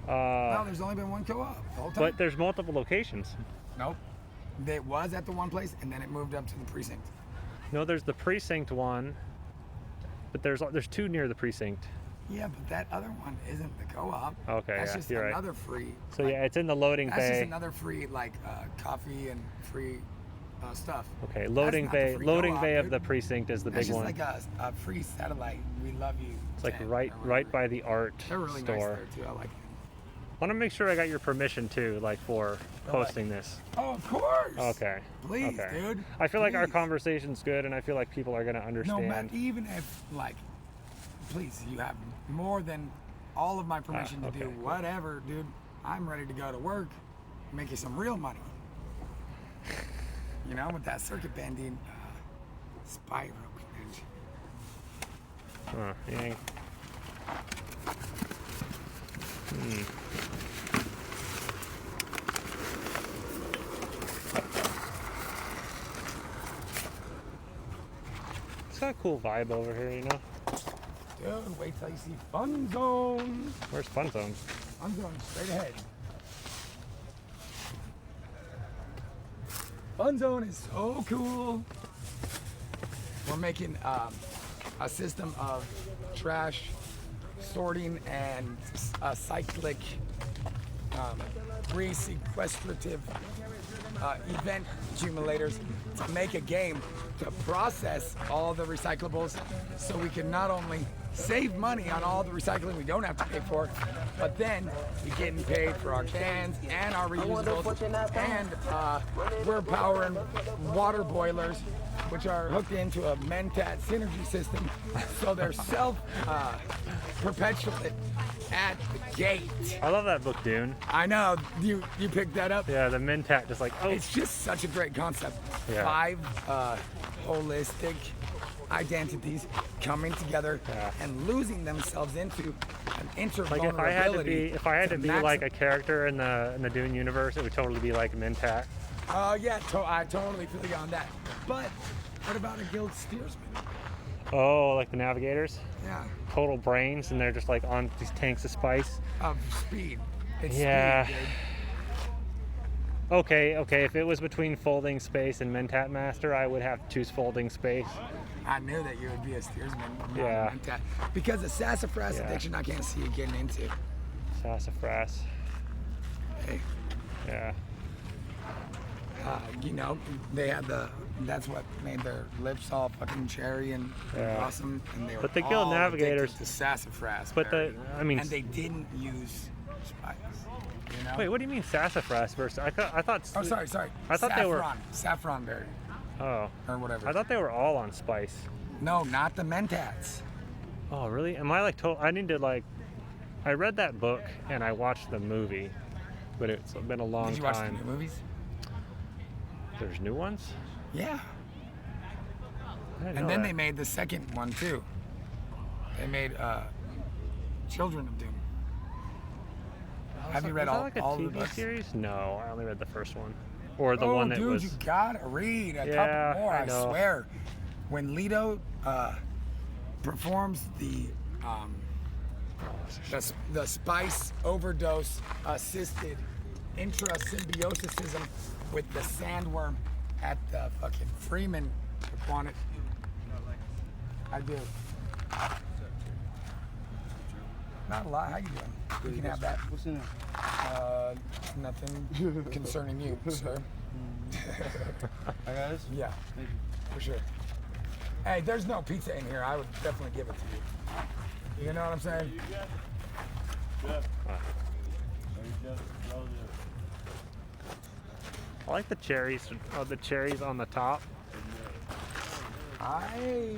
S2: No, there's only been one co-op the whole time.
S1: But there's multiple locations.
S2: Nope. It was at the one place, and then it moved up to the precinct.
S1: No, there's the precinct one, but there's 2 near the precinct.
S2: Yeah, but that other one isn't the co-op.
S1: Okay,
S2: That's
S1: yeah,
S2: just
S1: you're right.
S2: another free.
S1: So yeah, it's in the loading
S2: That's just
S1: bay.
S2: another free like coffee and free stuff.
S1: Okay, loading
S2: not the
S1: bay.
S2: free
S1: Loading
S2: co-op,
S1: bay of
S2: dude.
S1: the precinct is the
S2: That's
S1: big
S2: just
S1: one.
S2: like a free satellite. We love you.
S1: It's like
S2: tent
S1: right
S2: or
S1: right
S2: whatever.
S1: by the art
S2: They're really
S1: store.
S2: nice there too. I like them.
S1: I want to make sure I got your permission too, like for posting this.
S2: Oh, of course.
S1: Okay.
S2: Please,
S1: okay.
S2: dude.
S1: I feel like our
S2: Please.
S1: conversation's good, and I feel like people are gonna
S2: No
S1: understand.
S2: matter, even if like, please, you have more than all of my permission to do
S1: okay.
S2: whatever, dude. I'm ready to go to work, make you some real money. You know, with that circuit bending spiral connection.
S1: Yeah. It's got a cool vibe over here, you know?
S2: Dude, wait till you see Fun Zone.
S1: Where's Fun Zone?
S2: I'm going straight ahead. Fun Zone is so cool. We're making a system of trash sorting and cyclic re-sequestrative event accumulators to make a game to process all the recyclables so we can not only save money on all the recycling we don't have to pay for, but then be getting paid for our cans and our reusables, and we're powering water boilers which are hooked into a Mentat synergy system, so they're self-perpetuate at the gate.
S1: I love that book, Dune.
S2: I know, you picked that up?
S1: Yeah, the Mentat just like, oh,
S2: It's just such a great concept.
S1: Yeah.
S2: 5 holistic identities coming together
S1: Yeah.
S2: and losing themselves into an
S1: like if I had to be,
S2: maxim-
S1: like a character in the Dune universe, it would totally be like Mentat.
S2: Oh yeah, I totally feel you on that. But what about a guild steersman?
S1: Oh, like the navigators,
S2: Yeah,
S1: total brains, and they're just like on these tanks of spice.
S2: of speed. It's
S1: Yeah.
S2: speed, dude.
S1: Okay, if it was between Folding Space and Mentat Master, I would have to choose Folding Space.
S2: I knew that you would be a steersman. not a
S1: Yeah.
S2: mentat. Because the sassafras
S1: Yeah.
S2: addiction, I can't see you getting into.
S1: Sassafras.
S2: Hey.
S1: Yeah.
S2: You know, they had that's what made their lips all fucking cherry and
S1: Yeah.
S2: awesome, and they were
S1: But the
S2: all
S1: Guild
S2: addicted
S1: Navigators-
S2: to sassafras.
S1: but
S2: berry.
S1: I mean-
S2: and they didn't use spice. You know?
S1: Wait, what do you mean sassafras versus? I thought.
S2: Oh, sorry.
S1: I thought they were.
S2: Saffron berry
S1: Oh.
S2: or whatever.
S1: I thought they were all on spice.
S2: No, not the mentats.
S1: Oh, really? Am I like told? I need to like. I read that book and I watched the movie, but it's been a long
S2: Did you watch
S1: time.
S2: the new movies?
S1: There's new ones.
S2: Yeah.
S1: I didn't
S2: And
S1: know
S2: then
S1: that.
S2: they made the second one too. They made Children of Doom. Have you read
S1: was
S2: all,
S1: that like a
S2: all
S1: TV
S2: the books?
S1: series? No, I only read the first one, or the
S2: Oh,
S1: one that
S2: dude,
S1: was.
S2: you gotta read a
S1: Yeah,
S2: couple more.
S1: I
S2: I
S1: know.
S2: swear. When Leto performs the spice overdose assisted intrasymbiosis with the sandworm at the fucking Freeman Aquatic. I do. Not a lot. How you doing? You can have that.
S3: What's in it?
S2: Nothing concerning you, sir.
S3: I got this?
S2: Yeah,
S3: Thank you.
S2: for sure. Hey, there's no pizza in here. I would definitely give it to you. You know what I'm saying?
S1: I like the cherries. The cherries on the top,
S2: I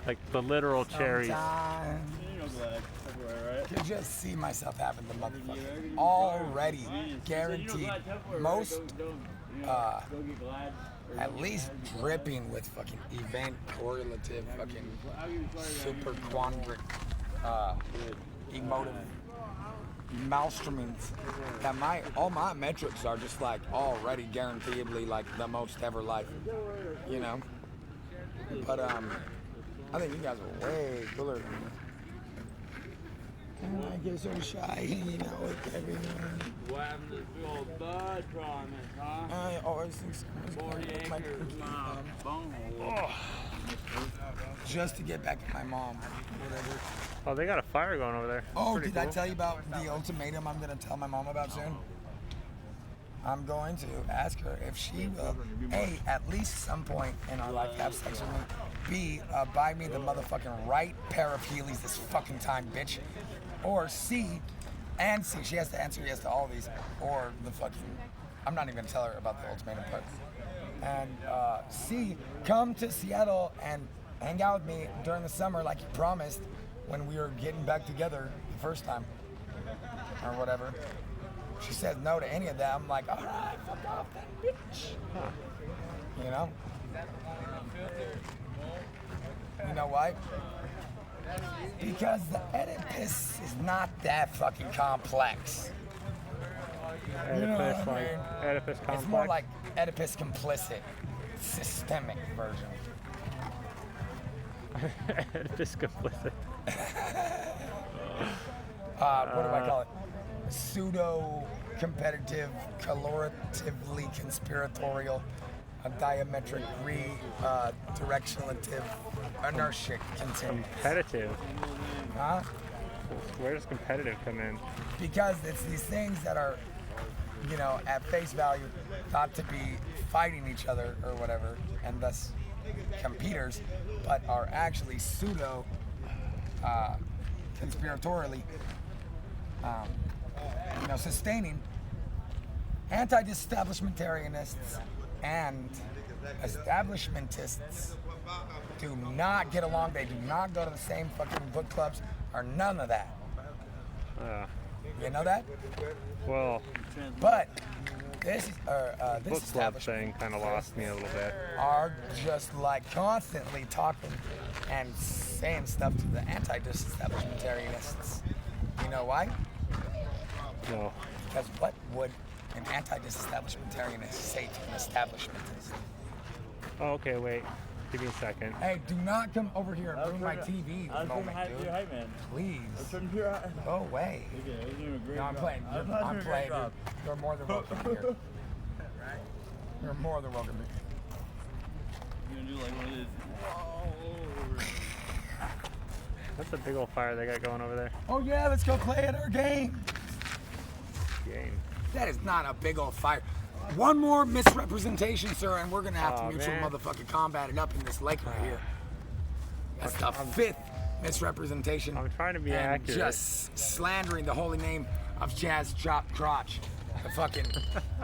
S1: like the literal cherries.
S2: sometimes
S3: Right?
S2: could just see myself having the motherfucker already guaranteed most, at least dripping with fucking event correlative, fucking super quandric, emotive maelstromings. That all my metrics are just like already guaranteedly like the most ever life, you know. But I think you guys are way cooler than me. I get sort of shy, you know, with everyone.
S4: What happened to this big old bud promise, huh?
S2: I always think someone's
S4: 40
S2: gonna make
S4: acres,
S2: my
S4: bone.
S2: just to get back at my mom, whatever.
S1: Oh, they got a fire going over there.
S2: Oh,
S1: Pretty
S2: did I
S1: cool.
S2: tell you about the ultimatum I'm gonna tell my mom about soon? I'm going to ask her if she will, A, at least some point in our life have sex with me, B, buy me the motherfucking right pair of Heelys this fucking time, bitch, or C, she has to answer yes to all of these, or the fucking, I'm not even gonna tell her about the ultimatum part. And C, come to Seattle and hang out with me during the summer like you promised when we were getting back together the first time, or whatever. She said no to any of that. I'm like, all right, fuck off that bitch. You know? You know why? Because the Oedipus is not that fucking complex. You know
S1: Oedipus,
S2: what I
S1: like
S2: mean?
S1: Oedipus complex.
S2: It's more like Oedipus complicit, systemic version.
S1: Oedipus complicit.
S2: What do I call it? Pseudo-competitive, caloritively conspiratorial, diametric, directionative, inertic consent.
S1: Competitive.
S2: Huh?
S1: Where does competitive come in?
S2: Because it's these things that are, you know, at face value, thought to be fighting each other or whatever, and thus competitors, but are actually pseudo conspiratorially, you know, sustaining anti-disestablishmentarianists and establishmentists do not get along. They do not go to the same fucking book clubs or none of that. You know that?
S1: Well,
S2: But this
S1: book club
S2: establishment
S1: thing kind of lost me a little bit.
S2: are just like constantly talking and saying stuff to the anti-disestablishmentarianists. You know why?
S1: No.
S2: Because what would an anti-disestablishmentarianist say to an establishmentist?
S1: Oh, okay, wait. Give me a second.
S2: Hey, do not come over here and ruin my TV moment, dude.
S4: hype man.
S2: Please.
S4: Turn to your hype.
S2: Go away.
S4: You're doing a great
S2: No, I'm
S4: job.
S2: playing. I'm playing. You're more than welcome here. You're more than welcome here.
S4: You're gonna do like one of these.
S1: That's a big old fire they got going over there.
S2: Oh yeah, let's go play at our game.
S1: Game.
S2: That is not a big old fire. One more misrepresentation, sir, and we're gonna have to
S1: Aw,
S2: mutual
S1: man.
S2: motherfucking combat it up in this lake right here. That's the fifth misrepresentation.
S1: I'm trying to be
S2: and
S1: accurate.
S2: just slandering the holy name of CHAZ Chop Crotch, the fucking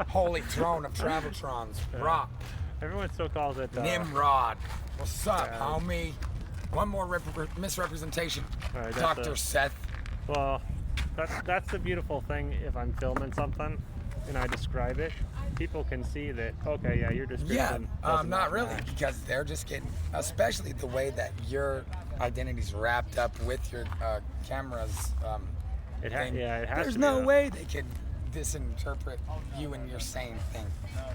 S2: holy throne of Traveltrons. Rock.
S1: Everyone still calls it
S2: Nimrod. What's up,
S1: Yeah.
S2: homie? One more misrepresentation.
S1: All right, that's
S2: Dr.
S1: a-
S2: Seth.
S1: Well, that's the beautiful thing. If I'm filming something and I describe it, people can see that. Okay, yeah, your
S2: Yeah,
S1: description. doesn't
S2: not really,
S1: match.
S2: because they're just getting, especially the way that your identity's wrapped up with your camera's
S1: It
S2: thing.
S1: it has
S2: There's
S1: to be,
S2: no
S1: though.
S2: way they could disinterpret you and your same thing.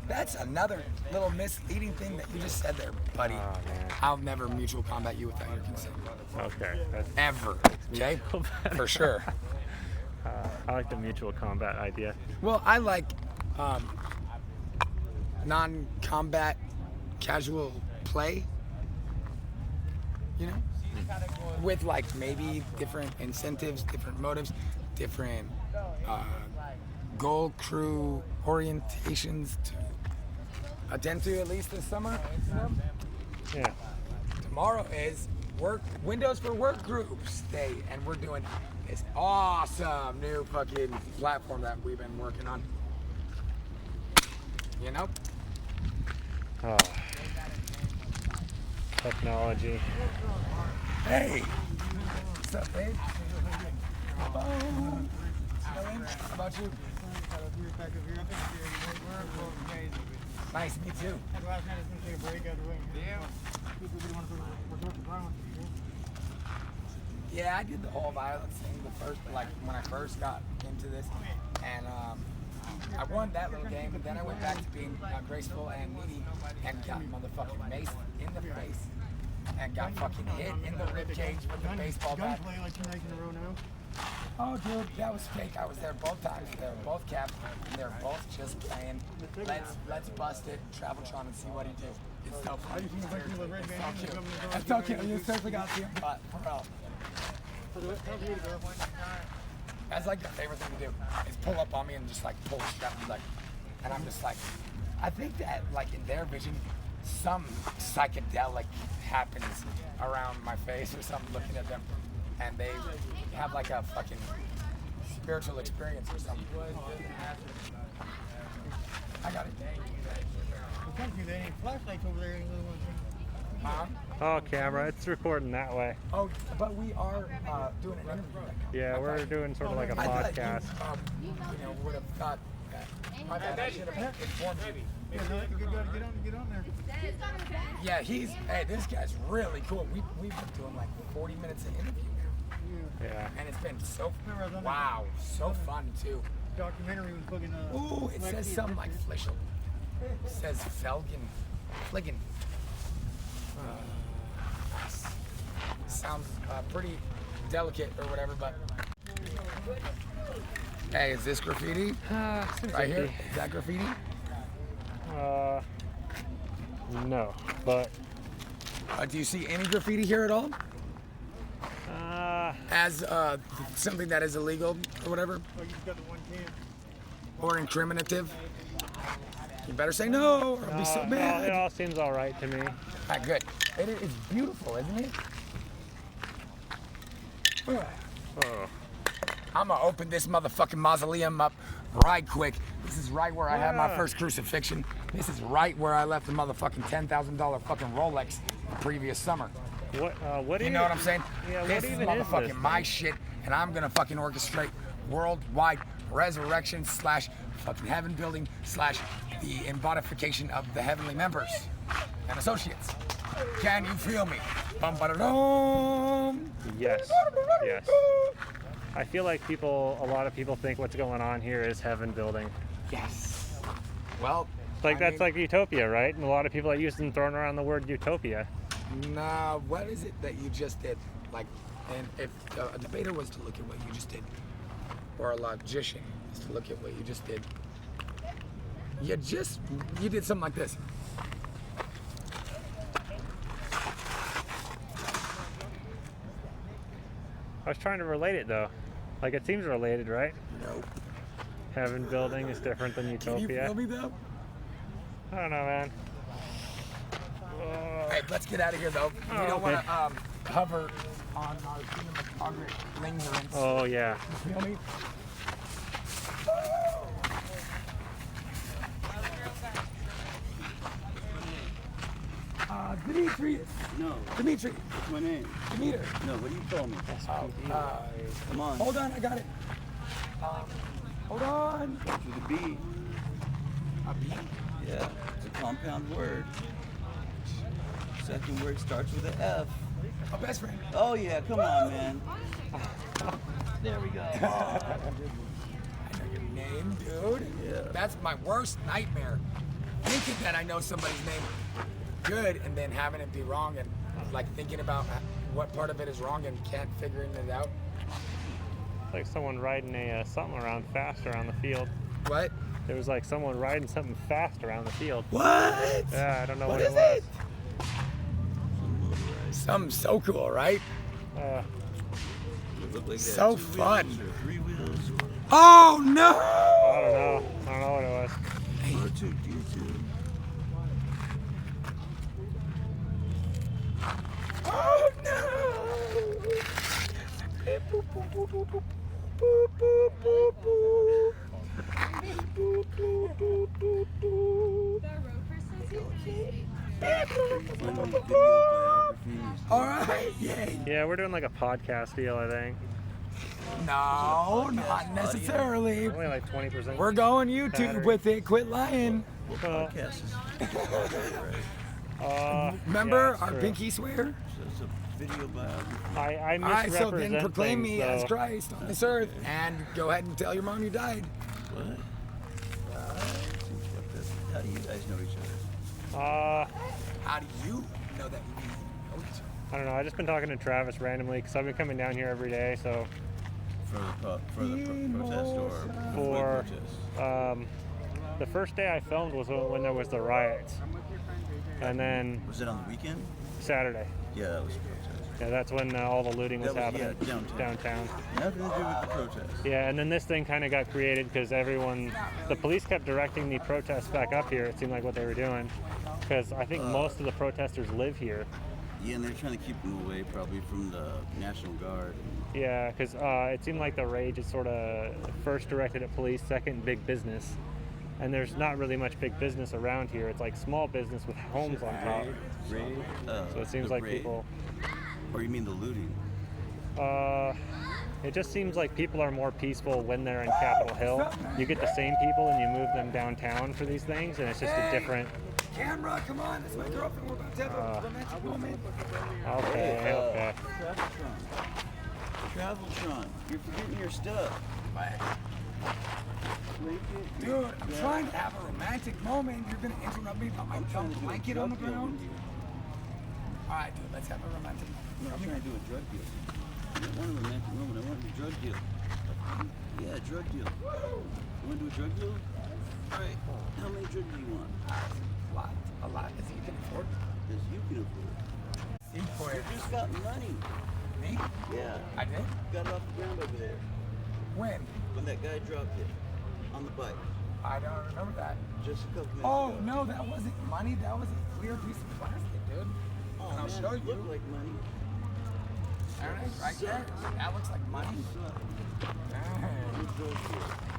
S2: That's another little misleading thing that you just said there, buddy.
S1: Oh, man.
S2: I'll never mutual combat you without your consent.
S1: Okay. That's,
S2: Ever. Okay? For sure.
S1: I like the mutual combat idea.
S2: Well, I like non-combat casual play, you know, with like maybe different incentives, different motives, different goal crew orientations to attend to at least this summer. You know?
S1: Yeah.
S2: Tomorrow is Windows for Work Groups Day, and we're doing this awesome new fucking platform that we've been working on. You know?
S1: Oh. Technology.
S2: Hey! What's up, babe? Chilling? How about you? Nice, me too. Yeah, I did the whole violence thing when I first got into this, and I won that little game, but then I went back to being graceful and needy and got motherfucking maced in the face and got fucking hit in the rib cage with the baseball bat.
S3: Gunplay like 2 nights in a row now.
S2: Oh, dude, that was fake. I was there both times. They were both capped, and they were both just playing. Let's bust it, Traveltron, and see what he do. It's so funny. It's so cute. It's so cute. You seriously got to see him, but for real. That's like the favorite thing to do is pull up on me and just like pull strap me, like, and I'm just like, I think that like in their vision, some psychedelic happens around my face or something looking at them, and they have like a fucking spiritual experience or something. I got it.
S3: Thank you, there ain't flashlights over there.
S2: Huh?
S1: Oh, camera. It's recording that way.
S2: Oh, but we are doing an interview right now.
S1: Yeah, we're doing sort of like a
S2: I thought
S1: podcast.
S2: you would have thought that. My bad, I should have informed you.
S3: Yeah, no, get on there.
S2: Yeah, hey, this guy's really cool. We've been doing like 40 minutes of interview now.
S1: Yeah.
S2: And it's been so,
S3: Remember I was on
S2: wow, so fun too.
S3: Documentary was fucking.
S2: Ooh, it says something like Flischel. It says Fliggin. Sounds pretty delicate or whatever, but. Hey, is this graffiti? Right here? Is that graffiti?
S1: No, but
S2: Do you see any graffiti here at all? As something that is illegal or whatever?
S3: Oh, you just got the one can.
S2: Or incriminative? You better say no, or I'll be so
S1: it
S2: mad.
S1: all seems all right to me.
S2: Alright, good. It's beautiful, isn't it?
S1: Oh,
S2: I'm gonna open this motherfucking mausoleum up right quick. This is right where I had my first crucifixion. This is right where I left the motherfucking $10,000 fucking Rolex the previous summer.
S1: what do
S2: You know what I'm saying?
S1: Yeah,
S2: This
S1: what
S2: is
S1: even is
S2: motherfucking
S1: this
S2: my
S1: thing?
S2: shit, and I'm gonna fucking orchestrate worldwide resurrection / fucking heaven building / the embodification of the heavenly members and associates. Can you feel me? Bum ba da dum.
S1: Yes. Yes. I feel like a lot of people think what's going on here is heaven building.
S2: Yes. Well,
S1: Like
S2: I
S1: that's
S2: mean,
S1: like utopia, right? And a lot of people are using throwing around the word utopia.
S2: Nah, what is it that you just did? Like, and if a debater was to look at what you just did, or a logician is to look at what you just did, you did something like this.
S1: I was trying to relate it though. Like it seems related, right?
S2: Nope.
S1: Heaven building is different than
S2: Can you
S1: utopia.
S2: feel me though?
S1: I don't know, man.
S2: Hey, let's get out of here though. We
S1: Oh,
S2: don't
S1: okay.
S2: want to hover on our cinematographic ignorance.
S1: Oh yeah.
S2: You feel me? Demetrius.
S4: No,
S2: Dimitri.
S4: what's my name?
S2: Demeter.
S4: No, what do you call me? Come on.
S2: Hold on, I got it. Hold on.
S4: Starts with a B.
S2: A B?
S4: Yeah, it's a compound word. Second word starts with an F.
S2: A best friend.
S4: Oh yeah, come on, man. There we go.
S2: I know your name, dude.
S4: Yeah.
S2: That's my worst nightmare. Thinking that I know somebody's name good and then having it be wrong and like thinking about what part of it is wrong and can't figuring it out.
S1: It's like someone riding a something around fast around the field.
S2: What?
S1: It was like someone riding something fast around the field.
S2: What?
S1: Yeah, I don't know
S2: What
S1: what,
S2: is
S1: it was.
S2: Something so cool, right?
S4: Look like that.
S2: So
S4: 2
S2: fun.
S4: wheels or 3 wheels
S2: Oh no!
S1: I don't know. I don't know what it was.
S4: or 2 D2.
S2: Oh no! Boop, boop, boop, boop, boop. Boop, boop, boop, boop. Boop, boop, boop, boop, boop. All right, yay.
S1: Yeah, we're doing like a podcast deal, I think.
S2: No, not necessarily.
S1: Only like 20%.
S2: We're going YouTube
S1: Battery.
S2: with it. Quit lying.
S4: What
S1: Well,
S4: podcast is it?
S2: Remember
S1: yeah,
S2: our
S1: true.
S2: pinky swear?
S4: So it's a video biography.
S1: I
S2: All right, so
S1: misrepresent
S2: then proclaim
S1: things,
S2: me as
S1: so-
S2: Christ on this earth, and go ahead and tell your mom you died.
S4: What? Seems fucked up. How do you guys know each other?
S2: How do you know that we know each other?
S1: I don't know. I just been talking to Travis randomly because I've been coming down here every day. So
S4: For the protest or
S1: For-
S4: protest?
S1: the first day I filmed was when there was the riots, and then
S4: Was it on the weekend?
S1: Saturday.
S4: Yeah, that was a protest.
S1: Yeah, that's when all the looting was
S4: That was-
S1: happening
S4: yeah,
S1: downtown.
S4: Nothing to do with the protest.
S1: Yeah, and then this thing kind of got created because the police kept directing the protests back up here. It seemed like what they were doing, because I think most of the protesters live here.
S4: Yeah, and they're trying to keep them away probably from the National Guard.
S1: Yeah, because it seemed like the rage is sort of first directed at police, second big business. And there's not really much big business around here. It's like small business with homes on top. So it seems
S4: the
S1: like
S4: raid.
S1: people,
S4: Or you mean the looting?
S1: it just seems like people are more peaceful when they're in Capitol Hill. You get the same people and you move them downtown for these things, and it's just a different.
S2: Camera, come on, that's my girlfriend. We're about to have a romantic moment.
S1: Okay.
S4: Traveltron, you're forgetting your stuff.
S2: Dude, I'm trying to have a romantic moment. You're gonna interrupt me about my dumb blanket on the ground? All right, dude, let's have a romantic
S4: No, I'm
S2: moment.
S4: trying to do a drug deal. I don't want a romantic moment. I want a drug deal. Yeah, a drug deal. You want to do a drug deal? All right. How many drugs do you want?
S2: A lot, as you can afford.
S4: As you can afford. You just got money.
S2: Me?
S4: Yeah.
S2: I did?
S4: Got it off the ground over there.
S2: When?
S4: When that guy dropped it on the bike.
S2: I don't remember that.
S4: Just a couple minutes
S2: Oh,
S4: ago.
S2: no, that wasn't money. That was a clear piece of plastic, dude.
S4: Oh,
S2: And I'll
S4: man,
S2: show
S4: it looked
S2: you.
S4: like money.
S2: There it is, right there. That looks like money. Dang.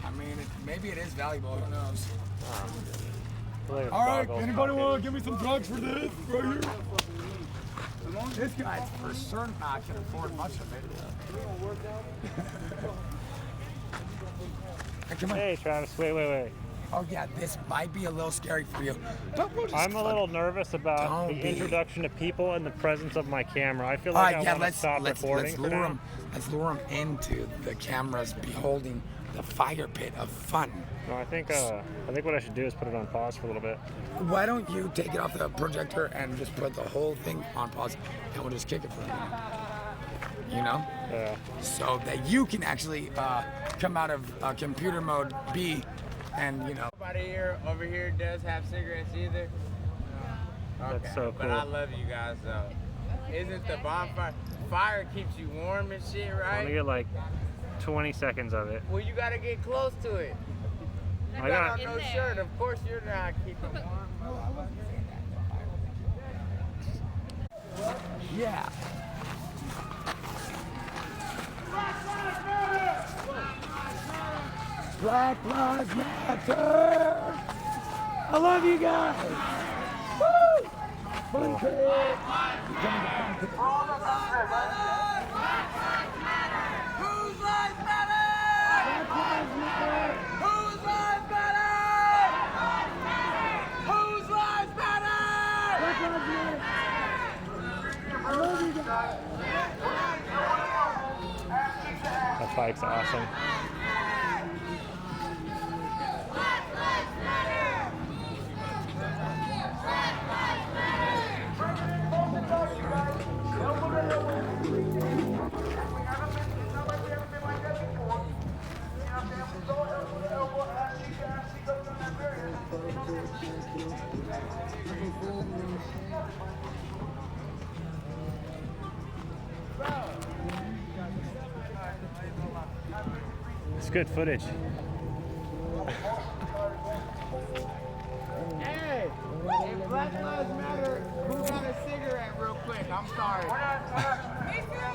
S2: I mean, maybe it is valuable. Who knows? All right, anybody want to give me some drugs for this right here? This guy's for certain not can afford much of it. Hey, come on.
S1: Hey, Travis. Wait.
S2: Oh yeah, this might be a little scary for you. But we'll just
S1: I'm a little nervous about
S2: Don't
S1: the
S2: be.
S1: introduction to people and the presence of my camera. I feel
S2: All
S1: like
S2: right,
S1: I
S2: yeah,
S1: want to
S2: let's
S1: stop recording for
S2: lure
S1: now.
S2: him. Let's lure him into the cameras beholding the fire pit of fun.
S1: No, I think what I should do is put it on pause for a little bit.
S2: Why don't you take it off the projector and just put the whole thing on pause, and we'll just kick it for a minute. You know,
S1: Yeah.
S2: so that you can actually come out of computer mode B, and you know.
S3: Nobody over here does have cigarettes either.
S1: That's so
S3: But
S1: cool.
S3: I love you guys though. Isn't the bonfire fire keeps you warm and shit,
S1: I want
S3: right?
S1: to get like 20 seconds of it.
S3: Well, you gotta get close to it. You
S1: I
S3: got
S1: got
S3: on no shirt. Of course, you're not keeping warm.
S2: Yeah. Black Lives Matter. I love you guys. Woo! Fun kid.
S3: Whose lives matter?
S2: Black Lives Matter.
S3: Whose lives matter? Whose lives matter?
S2: Black Lives Matter. I love you guys.
S1: That bike's awesome. It's good footage.
S3: Hey, if Black Lives Matter, who got a cigarette real quick? I'm sorry.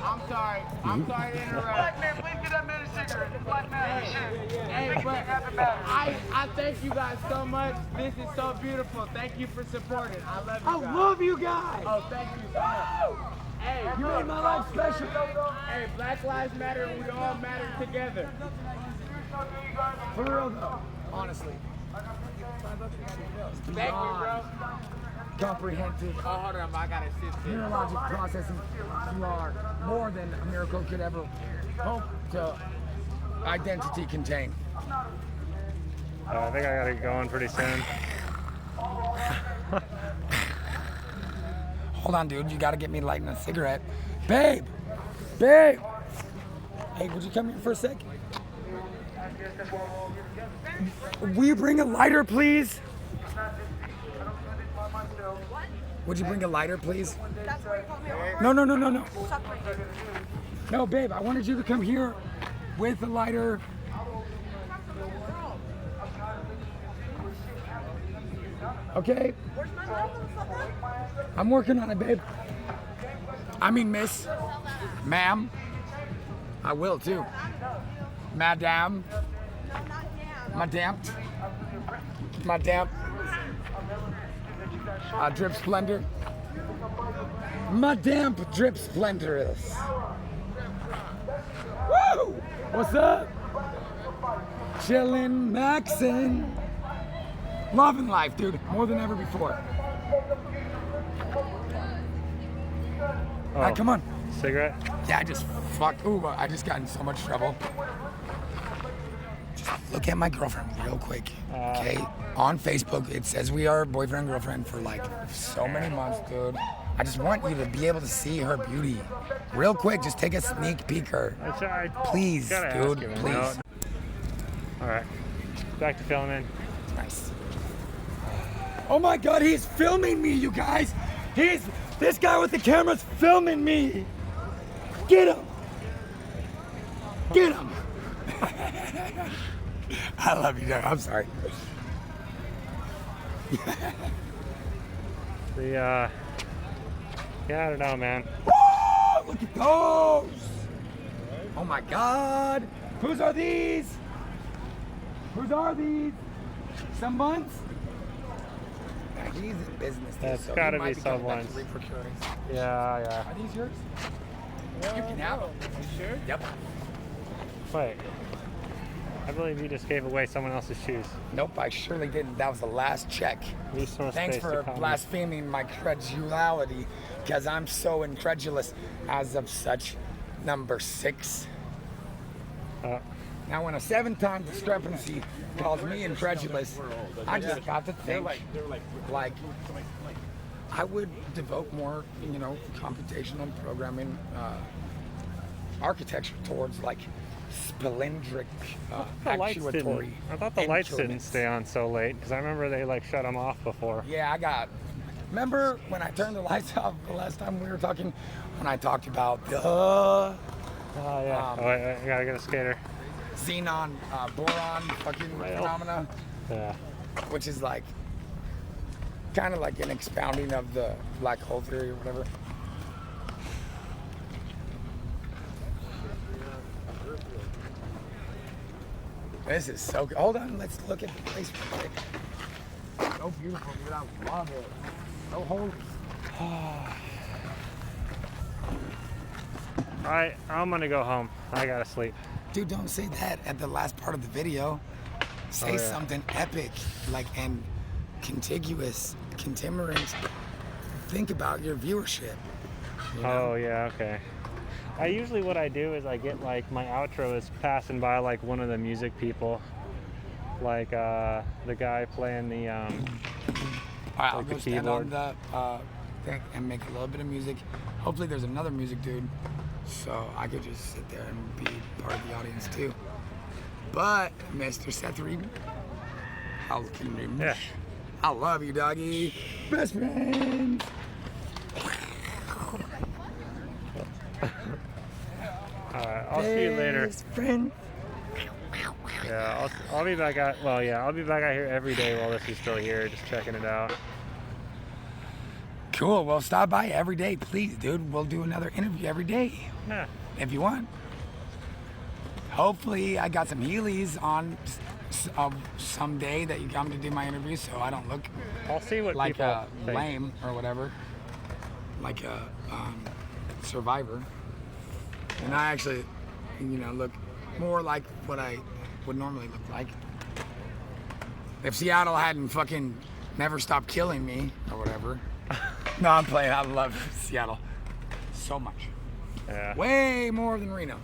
S3: I'm sorry. I'm sorry to interrupt.
S5: Black man, please get that man a cigarette. The black man is shit.
S3: Hey, but I thank you guys so much. This is so beautiful. Thank you for supporting. I love you
S2: I
S3: guys.
S2: love you guys.
S3: Oh, thank you so much. Hey,
S2: You made my life special.
S3: hey, Black Lives Matter, and we all matter together.
S2: For real though. Honestly.
S3: Thank you, bro.
S2: Comprehensive
S3: Oh, hold on, I gotta sit there.
S2: neurologic processing. You are more than a miracle could ever hope to identity contain.
S1: I think I gotta get going pretty soon.
S2: Hold on, dude. You gotta get me lighting a cigarette. Babe! Babe! Hey, would you come here for a sec? Will you bring a lighter, please? Would you bring a lighter, please?
S5: That's where you call me over.
S2: No, no, no, no, no.
S5: Suck my dick.
S2: No, babe, I wanted you to come here with a lighter. Okay?
S5: Where's my lighter?
S2: I'm working on it, babe. I mean, miss. Ma'am. I will, too. Madam.
S5: No, not now.
S2: My damp. Drip Splendor. My damp Drip Splendorous. Woo! What's up? Chillin', maxin'. Loving life, dude. More than ever before. All right, come on.
S1: Cigarette?
S2: Yeah, I just fucked. Ooh, I just got in so much trouble. Just look at my girlfriend real quick. Okay? On Facebook, it says we are boyfriend and girlfriend for like so many months, dude. I just want you to be able to see her beauty. Real quick, just take a sneak peek her.
S1: That's all right.
S2: Please,
S1: Gotta
S2: dude,
S1: ask him,
S2: please.
S1: you know. All right. Back to filming.
S2: Nice. Oh my God, he's filming me, you guys. This guy with the camera's filming me. Get him. Get him. I love you, Doug. I'm sorry.
S1: Yeah, I don't know, man.
S2: Woo! Look at those. Oh my God. Whose are these? Whose are these? Some buns? Yeah, he's in business. Dude,
S1: That's
S2: so
S1: gotta
S2: he might
S1: be
S2: coming back
S1: someone's.
S2: to reprocuring.
S1: Yeah.
S2: Are these yours? You can have them.
S3: You sure?
S2: Yep.
S1: Wait. I believe you just gave away someone else's shoes.
S2: Nope, I surely didn't. That was the last check.
S1: Leave some more
S2: Thanks
S1: space to
S2: for
S1: comment.
S2: blaspheming my credulity, because I'm so incredulous as of such. Number 6. Now, when a 7-time discrepancy calls me incredulous, I just got to think, like, I would devote more, computational programming architecture towards, like, spalindric
S1: The lights
S2: actuatory.
S1: didn't. I thought the lights didn't
S2: instruments.
S1: stay on so late because I remember they like shut them off before.
S2: Yeah, remember when I turned the lights off the last time we were talking? When I talked about the
S1: Oh yeah. Wait, I gotta get a skater.
S2: xenon boron fucking phenomena,
S1: Yeah.
S2: which is like kind of like an expounding of the black hole theory or whatever. This is so good. Hold on, let's look at the place real quick. So beautiful, dude. I love it. So holy.
S1: Alright, I'm gonna go home. I gotta sleep.
S2: Dude, don't say that at the last part of the video. Say
S1: Oh, yeah.
S2: something epic, like, and contiguous, contemporary. Think about your viewership. You know?
S1: Oh yeah, okay. I usually what I do is I get like my outro is passing by like one of the music people, like the guy playing the
S2: All right, I'll
S1: like
S2: go
S1: the
S2: stand on
S1: keyboard.
S2: the thing and make a little bit of music. Hopefully there's another music dude, so I could just sit there and be part of the audience too. But Mr. Seth Reed, how can you?
S1: Yeah.
S2: I love you, doggy. Best friends.
S1: Alright, I'll see you later.
S2: Best friend.
S1: Yeah, I'll be back out. Well, yeah, I'll be back out here every day while this is still here, just checking it out.
S2: Cool. Well, stop by every day, please, dude. We'll do another interview every day
S1: Yeah.
S2: if you want. Hopefully, I got some Heelys on someday that you come to do my interview, so I don't look
S1: I'll see what
S2: like
S1: people
S2: a
S1: think.
S2: lame or whatever, like a survivor. And I actually, look more like what I would normally look like. If Seattle hadn't fucking never stopped killing me or whatever. No, I'm playing. I love Seattle so much.
S1: Yeah.
S2: Way more than Reno.